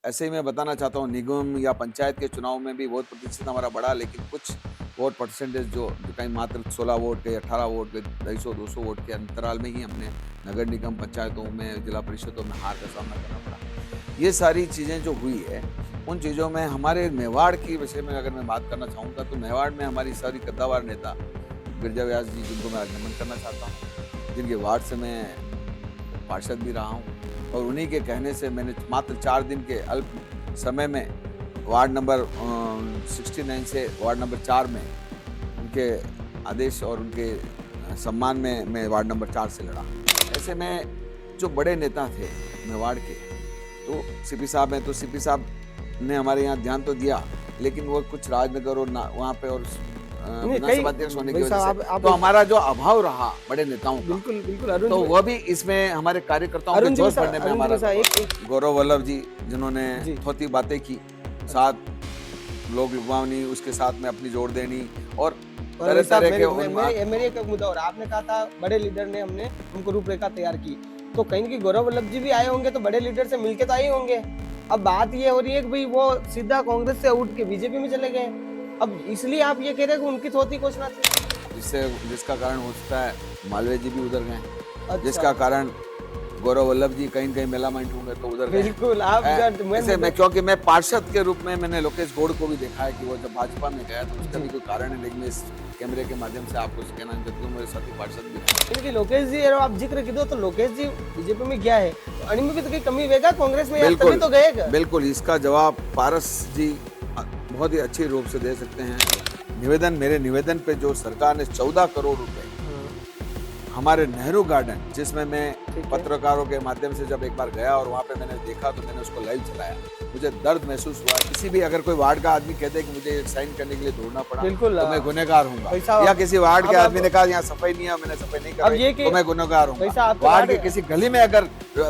ऐसे ही मैं बताना चाहता हूँ, निगम या पंचायत के चुनाव में भी वोट प्रतिशत हमारा बढ़ा, लेकिन कुछ वोट परसेंटेज जो कहीं मात्र 16 वोट के, 18 वोट के, 250-200 वोट के अंतराल में ही हमने नगर निगम पंचायतों में, जिला परिषदों में हार का सामना करना पड़ा। ये सारी चीज़ें जो हुई है, उन चीज़ों में हमारे मेवाड़ की विषय में अगर मैं बात करना चाहूँगा, तो मेवाड़ में हमारी सारी कद्दावर नेता गिरिजा व्यास जी, जिनको मैं अभिनंदन करना चाहता हूँ, जिनके वार्ड से मैं पार्षद भी रहा हूँ, और उन्हीं के कहने से मैंने मात्र 4 दिन के अल्प समय में वार्ड नंबर 69 से वार्ड नंबर 4 में उनके आदेश और उनके सम्मान में मैं वार्ड नंबर 4 से लड़ा। ऐसे में जो बड़े नेता थे मेवाड़ के, तो सीपी साहब हैं, तो सीपी साहब ने हमारे यहाँ ध्यान तो दिया, लेकिन वो कुछ राजनगर और वहाँ पे और विधानसभा अध्यक्ष होने की वजह से तो हमारा जो अभाव रहा बड़े नेताओं का, बिल्कुल बिल्कुल अरुण तो वह भी इसमें हमारे कार्यकर्ताओं के जोश बढ़ने में हमारा गौरव वल्लभ जी, जिन्होंने थोती बातें की, साथ लोग लुभावनी, उसके साथ में अपनी जोड़ देनी और तरह तरह के मेरे एक मुद्दा और आपने कहा था बड़े लीडर ने हमने उनको रूपरेखा तैयार की, तो कहीं की गौरव वल्लभ जी भी आए होंगे, तो बड़े लीडर से मिलके तो आए होंगे। अब बात ये हो रही है कि भाई वो सीधा कांग्रेस से उठ के बीजेपी में चले गए, अब इसलिए आप ये कह रहे हैं कि उनकी थोती घोषणा थी, जिसका कारण हो सकता है मालवीय जी भी उधर गए। अच्छा। जिसका कारण गौरव वल्लभ जी कहीं कहीं मेलामेंट होंगे तो उधर गए। बिल्कुल आप ऐसे मैं क्योंकि मैं पार्षद के रूप में मैंने लोकेश गौड़ को भी देखा है कि वो जब भाजपा में गया तो उसका भी कोई कारण है, लेकिन इस कैमरे के माध्यम से आपको कहना चाहता हूँ, मेरे साथी पार्षद भी क्योंकि लोकेश जी आप जिक्र की दो, तो लोकेश जी बीजेपी में गया है, तो अणि में भी तो कोई कमी होगा कांग्रेस में, तभी तो गए। बिल्कुल, इसका जवाब पारस जी बहुत ही अच्छे रूप से दे सकते हैं। मेरे निवेदन पे जो सरकार ने 14 करोड़ रुपए हमारे नेहरू गार्डन, जिसमें मैं पत्रकारों के माध्यम से जब एक बार गया और वहाँ पे मैंने देखा, तो मैंने उसको लाइव चलाया, मुझे दर्द महसूस हुआ। किसी भी अगर कोई वार्ड का आदमी कहते कि मुझे साइन करने के लिए दौड़ना पड़ा, तो मैं गुनहगार हूँगा। या किसी वार्ड के आदमी ने कहा यहाँ सफाई नहीं है, मैंने सफाई नहीं कराई, तो मैं गुनहगार हूँगा। वार्ड के किसी गली में अगर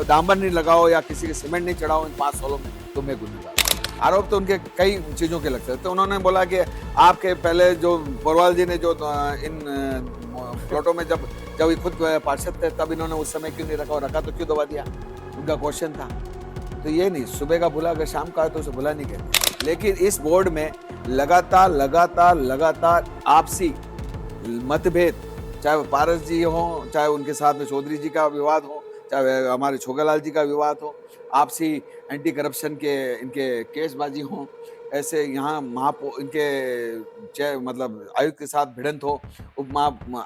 डांबर नहीं लगाओ या किसी के सीमेंट नहीं चढ़ाओ इन 5 सालों में, तो मैं गुनहगार। आरोप तो उनके कई चीजों के लगते हैं। तो उन्होंने बोला कि आपके पहले जो पोरवाल जी ने जो इन प्लॉटों में जब ये खुद पार्षद थे, तब इन्होंने उस समय क्यों नहीं रखा, और रखा तो क्यों दबा दिया, उनका क्वेश्चन था। तो ये नहीं, सुबह का भुला अगर शाम का है तो उसे भुला नहीं कहते। लेकिन इस बोर्ड में लगातार आपसी मतभेद, चाहे वो पारस जी हो, चाहे उनके साथ में चौधरी जी का विवाद हो, चाहे हमारे छोगालाल जी का विवाद हो, आपसी एंटी करप्शन के इनके केसबाजी हों, ऐसे यहाँ इनके मतलब आयुक्त के साथ भिड़ंत हो,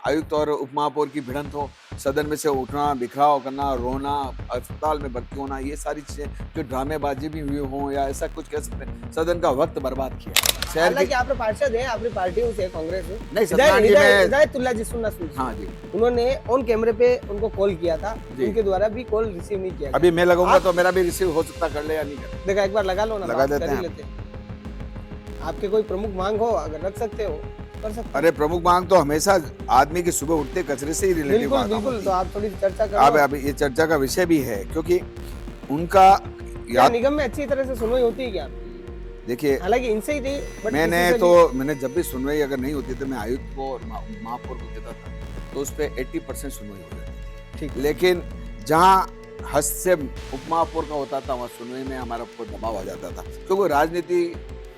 आयुक्त और उप महापौर की भिड़ंत हो, सदन में से उठना, बिखराव करना, रोना, अस्पताल में भर्ती होना, ये सारी चीजें जो ड्रामेबाजी भी हुई हो, या ऐसा कुछ कह सकते हैं, सदन का वक्त बर्बाद किया। शहर की आप पार्षद हैं, अपनी पार्टी से कांग्रेस है नहीं, हिदायतुल्लाह जी, सुनना हाँ जी, उन्होंने ऑन कैमरे पे उनको कॉल किया था, उनके द्वारा भी कॉल रिसीव नहीं किया। अभी मैं लगूंगा तो मेरा भी रिसीव हो सकता, कर ले या नहीं कर, देखा एक बार लगा लो ना, लगा देते हैं। आपके कोई प्रमुख मांग हो अगर रख सकते हो कर सकते। अरे प्रमुख मांग तो हमेशा आदमी की सुबह उठते कचरे से ही रिलेटिव बात है। बिल्कुल, तो आप थोड़ी चर्चा करो। अब ये चर्चा का विषय भी है, क्योंकि उनका निगम में अच्छी तरह से सुनवाई होती है क्या? देखिए, हालांकि इनसे ही नहीं, मैंने जब भी सुनवाई अगर नहीं होती तो मैं आयुक्त को और महापौर को देता था, तो उस पर 80% सुनवाई हो जाती। ठीक, लेकिन जहाँ हस्तक्षेप उप महापौर का होता था, वहाँ सुनवाई में हमारा दबाव आ जाता था, क्योंकि राजनीति।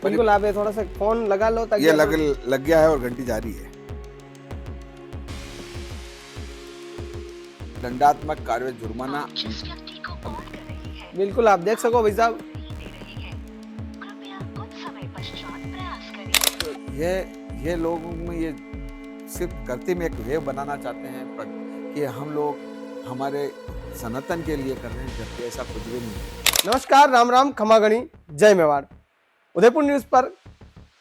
बिल्कुल, आप थोड़ा सा फोन लगा लो ताकि ये लग गया है और घंटी जारी है। दंडात्मक कार्य जुर्माना, बिल्कुल आप देख सको भाई साहब, ये लोगों में ये सिर्फ करते में एक वेव बनाना चाहते हैं कि हम लोग हमारे सनातन के लिए कर रहे हैं, जबकि ऐसा कुछ भी नहीं। नमस्कार, राम राम, खमागणी, जय मेवाड़। उदयपुर न्यूज़ पर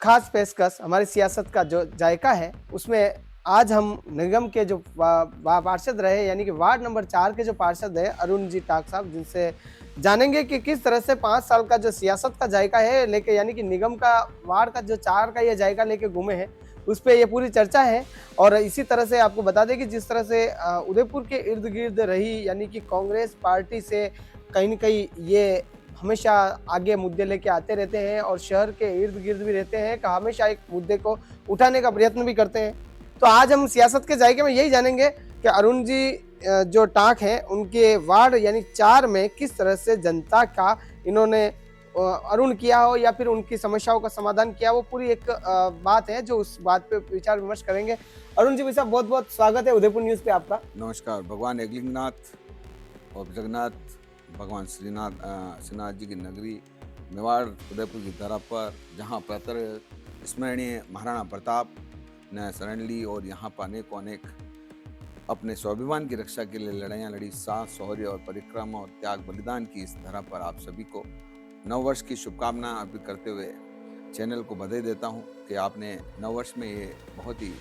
खास पेशकश हमारी सियासत का जो जायका है, उसमें आज हम निगम के जो पार्षद रहे, यानी कि वार्ड नंबर 4 के जो पार्षद है अरुण जी टाक साहब, जिनसे जानेंगे कि किस तरह से 5 साल का जो सियासत का जायका है लेके, यानी कि निगम का वार्ड का जो 4 का ये जायका लेके घूमे हैं, उस पर ये पूरी चर्चा है। और इसी तरह से आपको बता दें कि जिस तरह से उदयपुर के इर्द गिर्द रही, यानी कि कांग्रेस पार्टी से कहीं न कहीं ये हमेशा आगे मुद्दे लेके आते रहते हैं और शहर के इर्द गिर्द भी रहते हैं कि हमेशा एक मुद्दे को उठाने का प्रयत्न भी करते हैं। तो आज हम सियासत के जायके में यही जानेंगे कि अरुण जी जो टाक हैं, उनके वार्ड यानी 4 में किस तरह से जनता का इन्होंने अरुण किया हो या फिर उनकी समस्याओं का समाधान किया, वो पूरी एक बात है जो उस बात पे विचार विमर्श करेंगे। अरुण जी भाई साहब, बहुत बहुत स्वागत है उदयपुर न्यूज पे आपका। नमस्कार। भगवान एकलिंगनाथ और जगन्नाथ, भगवान श्रीनाथ जी की नगरी मेवाड़ उदयपुर की धरा पर, जहाँ प्रातः स्मरणीय महाराणा प्रताप ने शरण ली और यहाँ पर अनेकों अनेक अपने स्वाभिमान की रक्षा के लिए लड़ाइयाँ लड़ी, साहस, शौर्य और परिक्रमा और त्याग बलिदान की इस धरा पर आप सभी को नववर्ष की शुभकामनाएं अर्पित करते हुए चैनल को बधाई देता हूं कि आपने नववर्ष में ये बहुत ही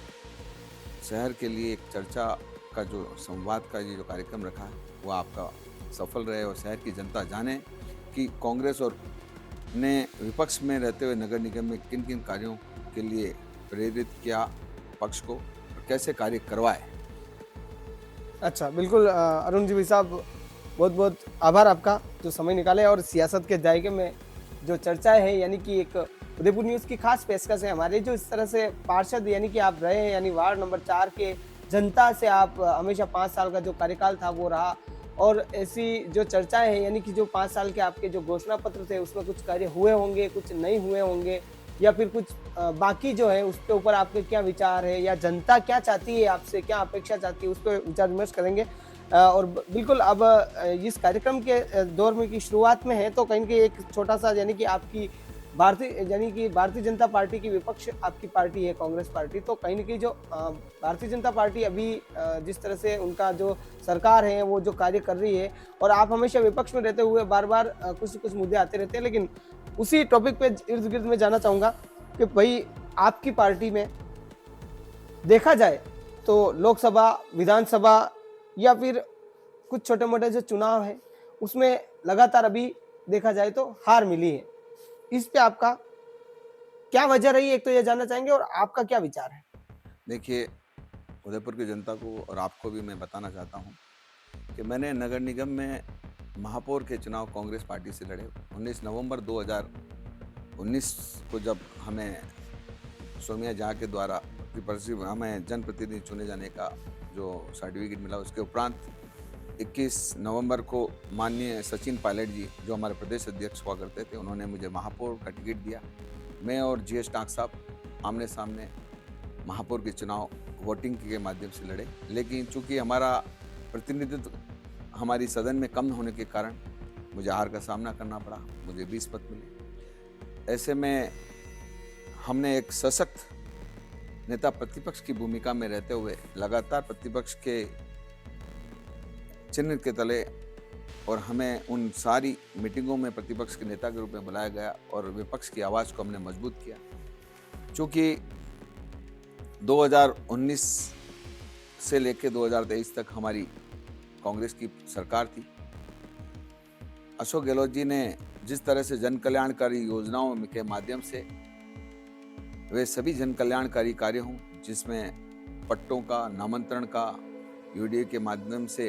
शहर के लिए एक चर्चा का जो संवाद का ये जो कार्यक्रम रखा है वो आपका सफल रहे और शहर की जनता जाने कि कांग्रेस और ने विपक्ष में रहते हुए नगर निगम में किन किन कार्यों के लिए प्रेरित किया पक्ष को और कैसे कार्य करवाए। अच्छा, बिल्कुल अरुण जी भाई साहब, बहुत बहुत आभार आपका जो समय निकाले और सियासत के जायके में जो चर्चा है, यानी कि एक उदयपुर न्यूज़ की खास पेशकश है हमारे, जो इस तरह से पार्षद यानी कि आप रहे हैं, यानी वार्ड नंबर 4 के जनता से आप हमेशा 5 साल का जो कार्यकाल था वो रहा, और ऐसी जो चर्चाएं हैं यानी कि जो 5 साल के आपके जो घोषणा पत्र थे उसमें कुछ कार्य हुए होंगे, कुछ नहीं हुए होंगे, या फिर कुछ बाकी जो है उसके ऊपर आपके क्या विचार है, या जनता क्या चाहती है आपसे, क्या अपेक्षा चाहती है, उस पर विचार विमर्श करेंगे। और बिल्कुल अब इस कार्यक्रम के दौर में की शुरुआत में है तो कहीं ना कहीं एक छोटा सा, यानी कि आपकी भारतीय जनता पार्टी की विपक्ष आपकी पार्टी है कांग्रेस पार्टी, तो कहीं ना कहीं जो भारतीय जनता पार्टी अभी जिस तरह से उनका जो सरकार है वो जो कार्य कर रही है, और आप हमेशा विपक्ष में रहते हुए बार बार कुछ कुछ मुद्दे आते रहते हैं, लेकिन उसी टॉपिक पे इर्द गिर्द में जाना चाहूँगा कि भाई आपकी पार्टी में देखा जाए तो लोकसभा, विधानसभा या फिर कुछ छोटे मोटे जो चुनाव है उसमें लगातार अभी देखा जाए तो हार मिली है। इस पे आपका क्या वजह रही है, एक तो ये जानना चाहेंगे, और आपका क्या विचार है? देखिए, उदयपुर की जनता को और आपको भी मैं बताना चाहता हूँ कि मैंने नगर निगम में महापौर के चुनाव कांग्रेस पार्टी से लड़े। 19 नवंबर 2019 को जब हमें सोमिया जहाँ के द्वारा हमें जनप्रतिनिधि चुने जाने का जो सर्टिफिकेट मिला, उसके उपरांत 21 नवंबर को माननीय सचिन पायलट जी जो हमारे प्रदेश अध्यक्ष हुआ करते थे, उन्होंने मुझे महापौर का टिकट दिया। मैं और जीएस टांक साहब आमने सामने महापौर के चुनाव वोटिंग के माध्यम से लड़े, लेकिन चूंकि हमारा प्रतिनिधित्व हमारी सदन में कम होने के कारण मुझे हार का सामना करना पड़ा। मुझे 20 पद मिले। ऐसे में हमने एक सशक्त नेता प्रतिपक्ष की भूमिका में रहते हुए लगातार प्रतिपक्ष के चिन्ह के तले, और हमें उन सारी मीटिंगों में प्रतिपक्ष के नेता के रूप में बुलाया गया और विपक्ष की आवाज़ को हमने मजबूत किया। चूँकि 2019 से लेकर 2023 तक हमारी कांग्रेस की सरकार थी। अशोक गहलोत जी ने जिस तरह से जन कल्याणकारी योजनाओं के माध्यम से वे सभी जन कल्याणकारी कार्य हों, जिसमें पट्टों का, नामांतरण का, यूडीए के माध्यम से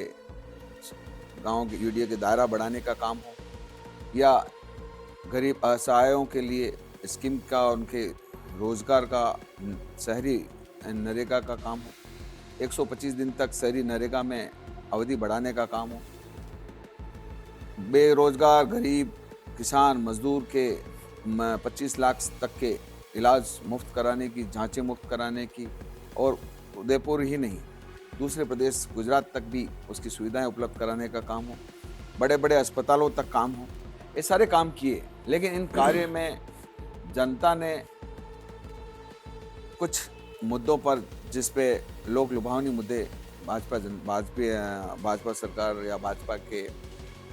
गांव के यूडीए के दायरा बढ़ाने का काम हो, या गरीब असहायों के लिए स्कीम का, उनके रोजगार का, शहरी नरेगा का काम हो, 125 दिन तक शहरी नरेगा में अवधि बढ़ाने का काम हो, बेरोजगार गरीब किसान मजदूर के 25 लाख तक के इलाज मुफ्त कराने की, जांचें मुफ्त कराने की, और उदयपुर ही नहीं दूसरे प्रदेश गुजरात तक भी उसकी सुविधाएं उपलब्ध कराने का काम हो, बड़े बड़े अस्पतालों तक काम हो, ये सारे काम किए। लेकिन इन कार्य में जनता ने कुछ मुद्दों पर, जिस पे लोक लुभावनी मुद्दे भाजपा सरकार या भाजपा के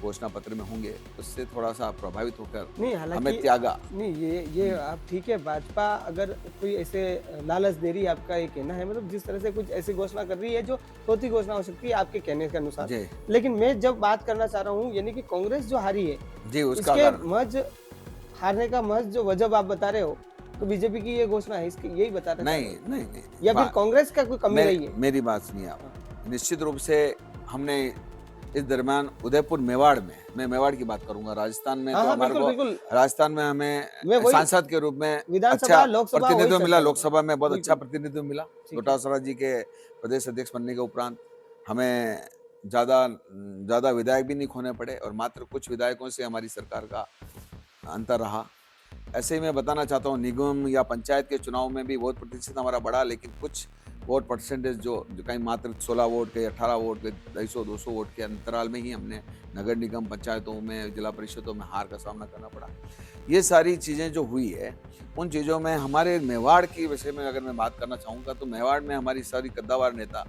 घोषणा पत्र में होंगे, उससे थोड़ा सा प्रभावित होकर नहीं, हमें हालांकि त्यागा। नहीं, ये आप ठीक है, भाजपा अगर कोई ऐसे लालच दे रही है, आपका ये कहना है, मतलब जिस तरह से कुछ ऐसी घोषणा कर रही है जो चौथी घोषणा हो सकती है आपके कहने के अनुसार। लेकिन मैं जब बात करना चाह रहा हूँ, यानी कि कांग्रेस जो हारी है जी, उसका हारने का महज जो वजह आप बता रहे हो, तो बीजेपी की ये घोषणा है, इसकी यही बता रहे? नहीं, या फिर कांग्रेस का कोई कमी रही है? मेरी बात सुनिए आप। निश्चित रूप से हमने इस दरमियान उदयपुर मेवाड़ में, मैं मेवाड़ की बात करूंगा, राजस्थान में तो हमारे को राजस्थान में हमें सांसद के रूप में अच्छा प्रतिनिधित्व मिला, लोकसभा में बहुत अच्छा प्रतिनिधित्व मिला। डोटासरा जी के प्रदेश अध्यक्ष बनने के उपरांत हमें ज्यादा विधायक भी नहीं खोने पड़े, और मात्र कुछ विधायकों से हमारी सरकार का अंतर रहा। ऐसे ही मैं बताना चाहता हूँ, निगम या पंचायत के चुनाव में भी वोट प्रतिशत हमारा बढ़ा, लेकिन कुछ वोट परसेंटेज जो कहीं मात्र 16 वोट के, 18 वोट के, 250-200 वोट के अंतराल में ही हमने नगर निगम पंचायतों में, जिला परिषदों में हार का सामना करना पड़ा। ये सारी चीज़ें जो हुई है, उन चीज़ों में हमारे मेवाड़ की विषय में अगर मैं बात करना चाहूँगा, तो मेवाड़ में हमारी सारी कद्दावर नेता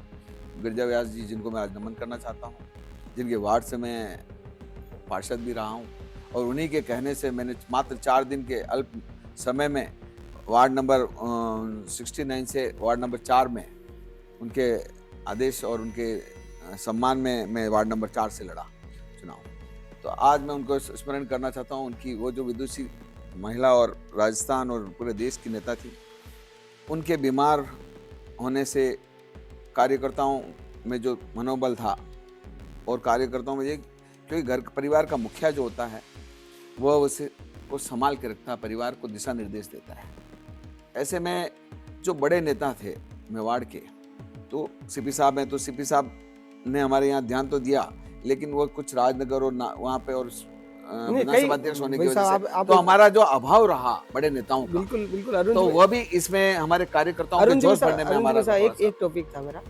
गिरजा व्यास जी, जिनको मैं आज नमन करना चाहता हूँ, जिनके वार्ड से मैं पार्षद भी रहा हूँ, और उन्हीं के कहने से मैंने मात्र 4 दिन के अल्प समय में वार्ड नंबर 69 से वार्ड नंबर 4 में उनके आदेश और उनके सम्मान में मैं वार्ड नंबर 4 से लड़ा चुनाव। तो आज मैं उनको स्मरण करना चाहता हूँ, उनकी वो जो विदुषी महिला और राजस्थान और पूरे देश की नेता थी, उनके बीमार होने से कार्यकर्ताओं में जो मनोबल था, और कार्यकर्ताओं में ये, क्योंकि घर परिवार का मुखिया जो होता है वह उसे को संभाल के रखता है, परिवार को दिशा निर्देश देता है। ऐसे में जो बड़े नेता थे मेवाड़ के, तो सीपी साहब हैं, तो सीपी साहब ने हमारे यहाँ ध्यान तो दिया, लेकिन वो कुछ राजनगर और वहाँ पे और विधानसभा अध्यक्ष होने की वजह से तो हमारा जो अभाव रहा बड़े नेताओं का, बिल्कुल बिल्कुल अरुण तो वह भी इसमें हमारे कार्यकर्ताओं के जोश बढ़ने में हमारा एक टॉपिक था मेरा।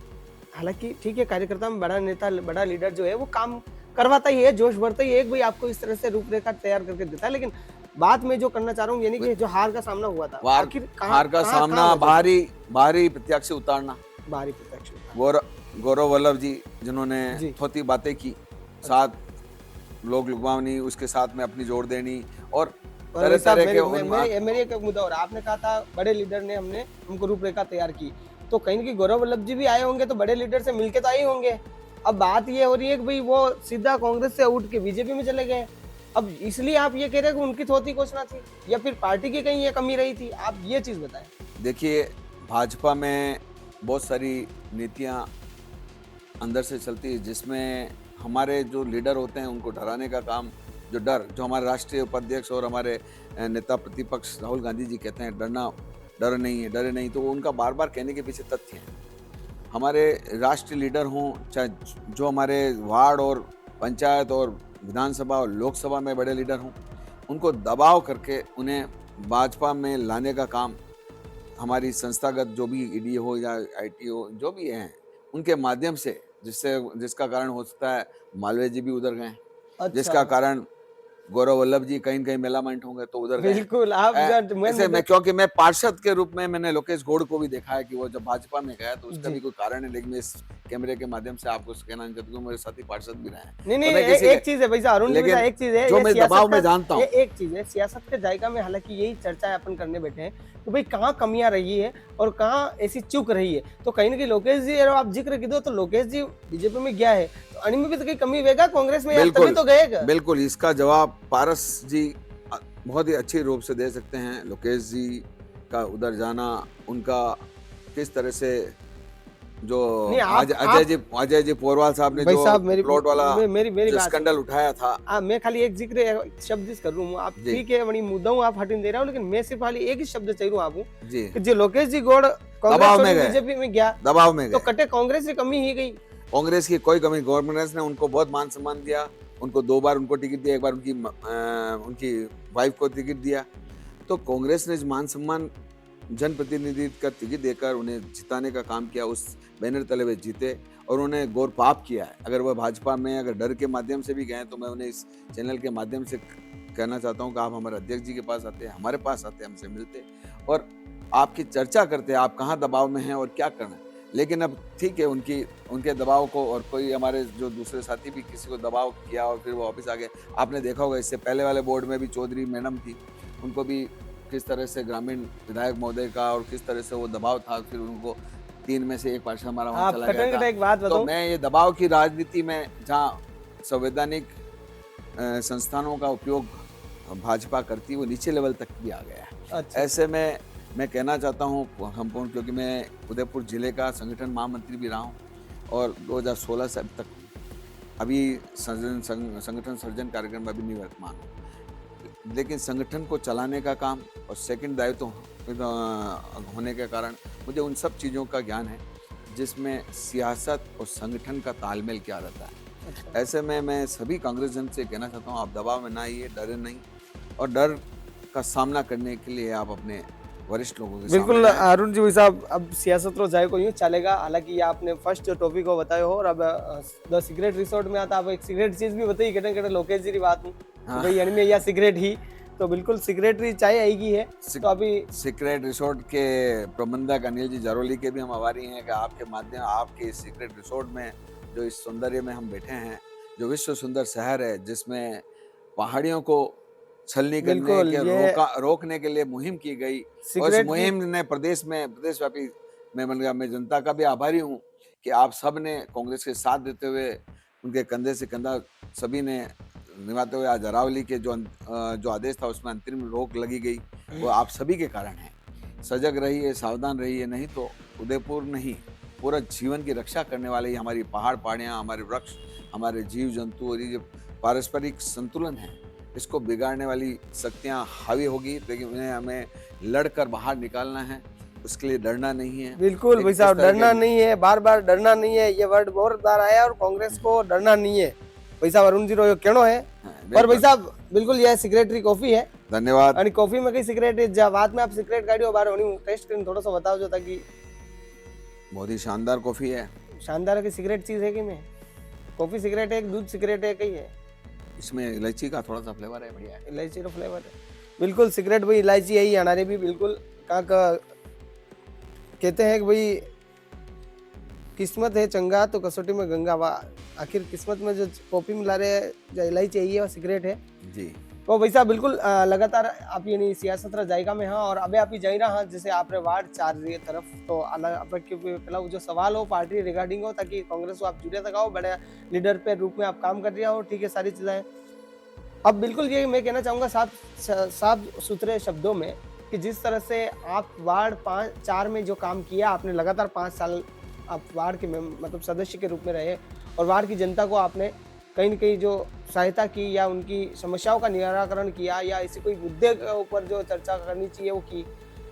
हालांकि ठीक है, कार्यकर्ता में बड़ा नेता, बड़ा लीडर जो है वो काम करवाता ही है, जोश भरता ही है, भाई आपको इस तरह से रूपरेखा तैयार करके देता है। लेकिन बात में जो करना चाह रहा हूँ, यानी कि जो हार का सामना हुआ था, आखिर हार का सामना, बाहरी प्रत्याशी उतारना, बाहरी प्रत्याशी गौरव वल्लभ जी, जिन्होंने थोती बातें की, साथ लोग लुभावनी, उसके साथ में अपनी जोड़ देनी, और तरह तरह के मेरी एक मुद्दा, और आपने कहा था बड़े लीडर ने हमको रूपरेखा तैयार की, तो कहीं ना कहीं गौरव वल्लभ जी भी आए होंगे, तो बड़े लीडर से मिलके तो आए होंगे। अब बात ये हो रही है कि भाई वो सीधा कांग्रेस से उठ के बीजेपी में चले गए। अब इसलिए आप ये कह रहे हैं कि उनकी थोती घोषणा थी, या फिर पार्टी की कहीं ये कमी रही थी? आप ये चीज बताएं। देखिए, भाजपा में बहुत सारी नीतियां अंदर से चलती है, जिसमें हमारे जो लीडर होते हैं उनको डराने का काम, जो हमारे राष्ट्रीय उपाध्यक्ष और हमारे नेता प्रतिपक्ष राहुल गांधी जी कहते हैं, डर नहीं, तो उनका बार बार कहने के पीछे तथ्य है। हमारे राष्ट्रीय लीडर हों, चाहे जो हमारे वार्ड और पंचायत और विधानसभा और लोकसभा में बड़े लीडर हों, उनको दबाव करके उन्हें भाजपा में लाने का काम हमारी संस्थागत जो भी ईडी हो या आईटी हो, जो भी हैं, उनके माध्यम से, जिसका कारण हो सकता है मालवीय जी भी उधर गए, जिसका कारण गौरव वल्लभ जी कहीं कहीं मेलामेंट होंगे तो उधर गए। बिल्कुल, आप क्योंकि मैं पार्षद के रूप में मैंने लोकेश गौड़ को भी देखा है कि वो जब भाजपा में गया, तो उसका भी कोई कारण है, लेकिन मैं इस कैमरे के माध्यम से आपको कहना चाहता हूँ, मेरे साथी पार्षद भी रहे हैं। नहीं, एक चीज है भाई अरुण जी, एक चीज है जो मैं दबाव में जानता हूँ, एक चीज है सियासत के जायका में, हालांकि यही चर्चा अपन करने बैठे हैं कि भाई कहाँ कमियां रही है और कहाँ ऐसी चूक रही है। तो कहीं ना कहीं लोकेश जी, आप जिक्र की दो, तो लोकेश जी बीजेपी में गया है, तो अन्य में भी तो कहीं कमी होगा कांग्रेस में, तभी तो गएगा। बिल्कुल, इसका जवाब पारस जी बहुत ही अच्छे रूप से दे सकते हैं। लोकेश जी का उधर जाना, उनका किस तरह से जो अजय जी पोरवाल साहब ने जो प्लॉट वाला मेरी स्कैंडल उठाया था, मैं खाली एक जिक्र शब्द कर रहा हूँ, आप ठीक है बड़ी मुद्दा हूँ, आप हटिन दे रहा हूँ, लेकिन मैं सिर्फ खाली एक ही शब्द चाहिए हूँ आपको कि जो लोकेश जी गौड़ कांग्रेस बीजेपी में गया, दबाव में गए, तो कटे कांग्रेस की कमी ही गई। कांग्रेस की कोई कमी, कांग्रेस ने उनको बहुत मान सम्मान दिया, उनको 2 बार उनको टिकट दिया, एक बार उनकी वाइफ को टिकट दिया, तो कांग्रेस ने मान सम्मान जनप्रतिनिधित्व का टिकट देकर उन्हें जिताने का काम किया, उस बैनर तले वे जीते, और उन्हें गौर पाप किया है। अगर वह भाजपा में अगर डर के माध्यम से भी गए, तो मैं उन्हें इस चैनल के माध्यम से कहना चाहता हूं कि आप हमारे अध्यक्ष जी के पास आते, हमारे पास आते, हमसे मिलते और आपकी चर्चा करते, आप कहाँ दबाव में हैं और क्या करना है। लेकिन अब ठीक है, उनके दबाव को, और कोई हमारे जो दूसरे साथी भी किसी को दबाव किया और फिर वो वापस आ गए। आपने देखा होगा इससे पहले वाले बोर्ड में भी चौधरी मैडम थी, उनको भी किस तरह से ग्रामीण विधायक महोदय का और किस तरह से वो दबाव था, फिर उनको 3 में से 1 पार्षद हमारा वहाँ चला गया था। एक बात बताओ, तो मैं ये दबाव की राजनीति में, जहाँ संवैधानिक संस्थानों का उपयोग भाजपा करती, वो नीचे लेवल तक भी आ गया है। अच्छा। ऐसे में मैं कहना चाहता हूँ संपूर्ण, क्योंकि मैं उदयपुर जिले का संगठन महामंत्री भी रहा हूँ और 2016 से अब तक अभी संगठन सर्जन कार्यक्रम में भी निवर्तमान हूँ, लेकिन संगठन को चलाने का काम और सेकंड दायित्व होने के कारण मुझे उन सब चीज़ों का ज्ञान है जिसमें सियासत और संगठन का तालमेल क्या रहता है। अच्छा। ऐसे में मैं सभी कांग्रेस जन से कहना चाहता हूँ, आप दबाव में ना आइए, डरे नहीं, और डर का सामना करने के लिए आप अपने वरिष्ठ लोगों के बिल्कुल सामने आएं। अरुण जी भाई साहब, अब सियासत रो जाए को यूं चलेगा। हालांकि ये आपने फर्स्ट जो टॉपिक को बताया हो, और अब द सिगरेट रिसोर्ट में आता, अब एक सिगरेट चीज भी बताई कटे कटे लोकेश जी की बात हूं हाँ। भाई यानी या सिगरेट ही, तो बिल्कुल सिगरेट ही चाय आएगी है। तो अभी सीक्रेट रिसोर्ट के प्रबंधक अनिल जी जरोली के भी हम आभारी हैं कि आपके माध्यम आपके इस सीक्रेट रिसोर्ट में जो इस सौंदर्य में हम बैठे हैं, जो विश्व सुंदर शहर है जिसमें पहाड़ियों को छलनी करने बिल्कुल के ये रोकने के लिए मुहिम की गई, और इस सिगरेट की मुहिम ने प्रदेशव्यापी मैं जनता का भी आभारी हूँ कि आप सब ने कांग्रेस के साथ देते हुए उनके कंधे से कंधा सभी ने निभाते हुए आज अरावली के जो आदेश था उसमें अंतरिम रोक लगी गई, वो आप सभी के कारण है। सजग रहिए, सावधान रहिए, नहीं तो उदयपुर नहीं पूरा जीवन की रक्षा करने वाले ही हमारी पहाड़ियाँ, हमारे वृक्ष, हमारे जीव जंतु और ये जो पारस्परिक संतुलन है, इसको बिगाड़ने वाली शक्तियाँ हावी होगी, लेकिन उन्हें हमें लड़कर बाहर निकालना है। उसके लिए डरना नहीं है। बिल्कुल भाई साहब, डरना नहीं है, बार बार डरना नहीं है, ये वर्ड बहुत बार आया, और कांग्रेस को डरना नहीं है भाई साहब। अरुण जी रो यो कहनो है। और भाई साहब बिल्कुल यह सिगरेटरी कॉफी है। धन्यवाद। और कॉफी में कई सिगरेट बाद में आप सिगरेट गाड़ी बार होनी टेस्ट करके थोड़ा सा बताओ जो, ताकि बहुत ही शानदार कॉफी है। शानदार की सिगरेट चीज है कि मैं कॉफी सिगरेट है, एक दूध सिगरेट है, कई है इसमें इलायची का थोड़ा सा फ्लेवर है, बढ़िया है। इलायची का फ्लेवर है बिल्कुल। सिगरेट भाई इलायची है ही, अनारे भी बिल्कुल का कहते हैं कि भाई किस्मत है चंगा तो कसौटी में गंगा, वाह आखिर किस्मत में जो कॉफी मिला रहे हैं, जो इलायची है और सिगरेट है जी। तो भाई साहब बिल्कुल लगातार आप यानी सियासत रा जायका में हाँ, और अबे आप ही जाई रहा हाँ, जैसे आपने वार्ड 4 री तरफ तो अलग आप पहला जो सवाल हो पार्टी रिगार्डिंग हो, ताकि कांग्रेस को आप जुड़े तक आओ, बड़े लीडर पे रूप में आप काम कर रहे हो, ठीक है सारी चीजें। अब बिल्कुल ये मैं कहना चाहूंगा साफ सुथरे शब्दों में कि जिस तरह से आप वार्ड 4 में जो काम किया आपने, लगातार 5 साल आप वार्ड के मतलब सदस्य के रूप में रहे, और वार्ड की जनता को आपने कहीं न कहीं जो सहायता की या उनकी समस्याओं का निराकरण किया, या ऐसे कोई मुद्दे के ऊपर जो चर्चा करनी चाहिए वो की,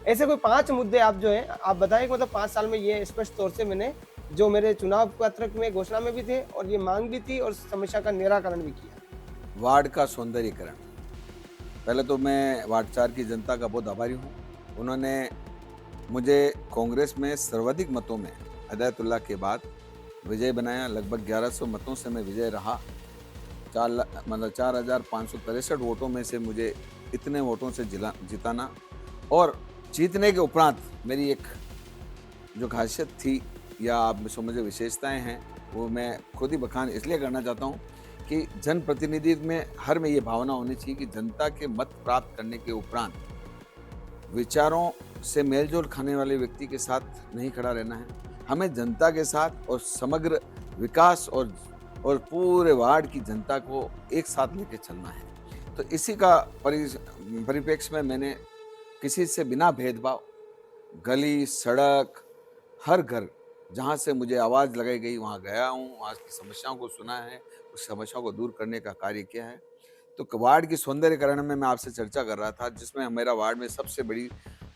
ऐसे कोई 5 मुद्दे आप जो है आप बताएं। मतलब 5 साल में ये स्पष्ट तौर से मैंने जो मेरे चुनाव पत्रक में घोषणा में भी थे और ये मांग भी थी और समस्या का निराकरण भी किया। वार्ड का सौंदर्यीकरण, पहले तो मैं वार्ड 4 की जनता का बहुत आभारी हूँ। उन्होंने मुझे कांग्रेस में सर्वाधिक मतों में हिदायतुल्लाह के बाद विजय बनाया। लगभग 1100 मतों से मैं विजय रहा। 4,563 वोटों में से मुझे इतने वोटों से जिताना, और जीतने के उपरांत मेरी एक जो खासियत थी या आप मुझे विशेषताएं हैं, वो मैं खुद ही बखान इसलिए करना चाहता हूँ कि जनप्रतिनिधित्व में हर में ये भावना होनी चाहिए कि जनता के मत प्राप्त करने के उपरांत विचारों से मेलजोल खाने वाले व्यक्ति के साथ नहीं खड़ा रहना है। हमें जनता के साथ और समग्र विकास और पूरे वार्ड की जनता को एक साथ लेके चलना है। तो इसी का परिप्रेक्ष्य में मैंने किसी से बिना भेदभाव गली सड़क हर घर जहाँ से मुझे आवाज़ लगाई गई वहाँ गया हूँ, वहाँ की समस्याओं को सुना है, उस समस्याओं को दूर करने का कार्य किया है। तो वार्ड की सौंदर्यीकरण में मैं आपसे चर्चा कर रहा था, जिसमें मेरा वार्ड में सबसे बड़ी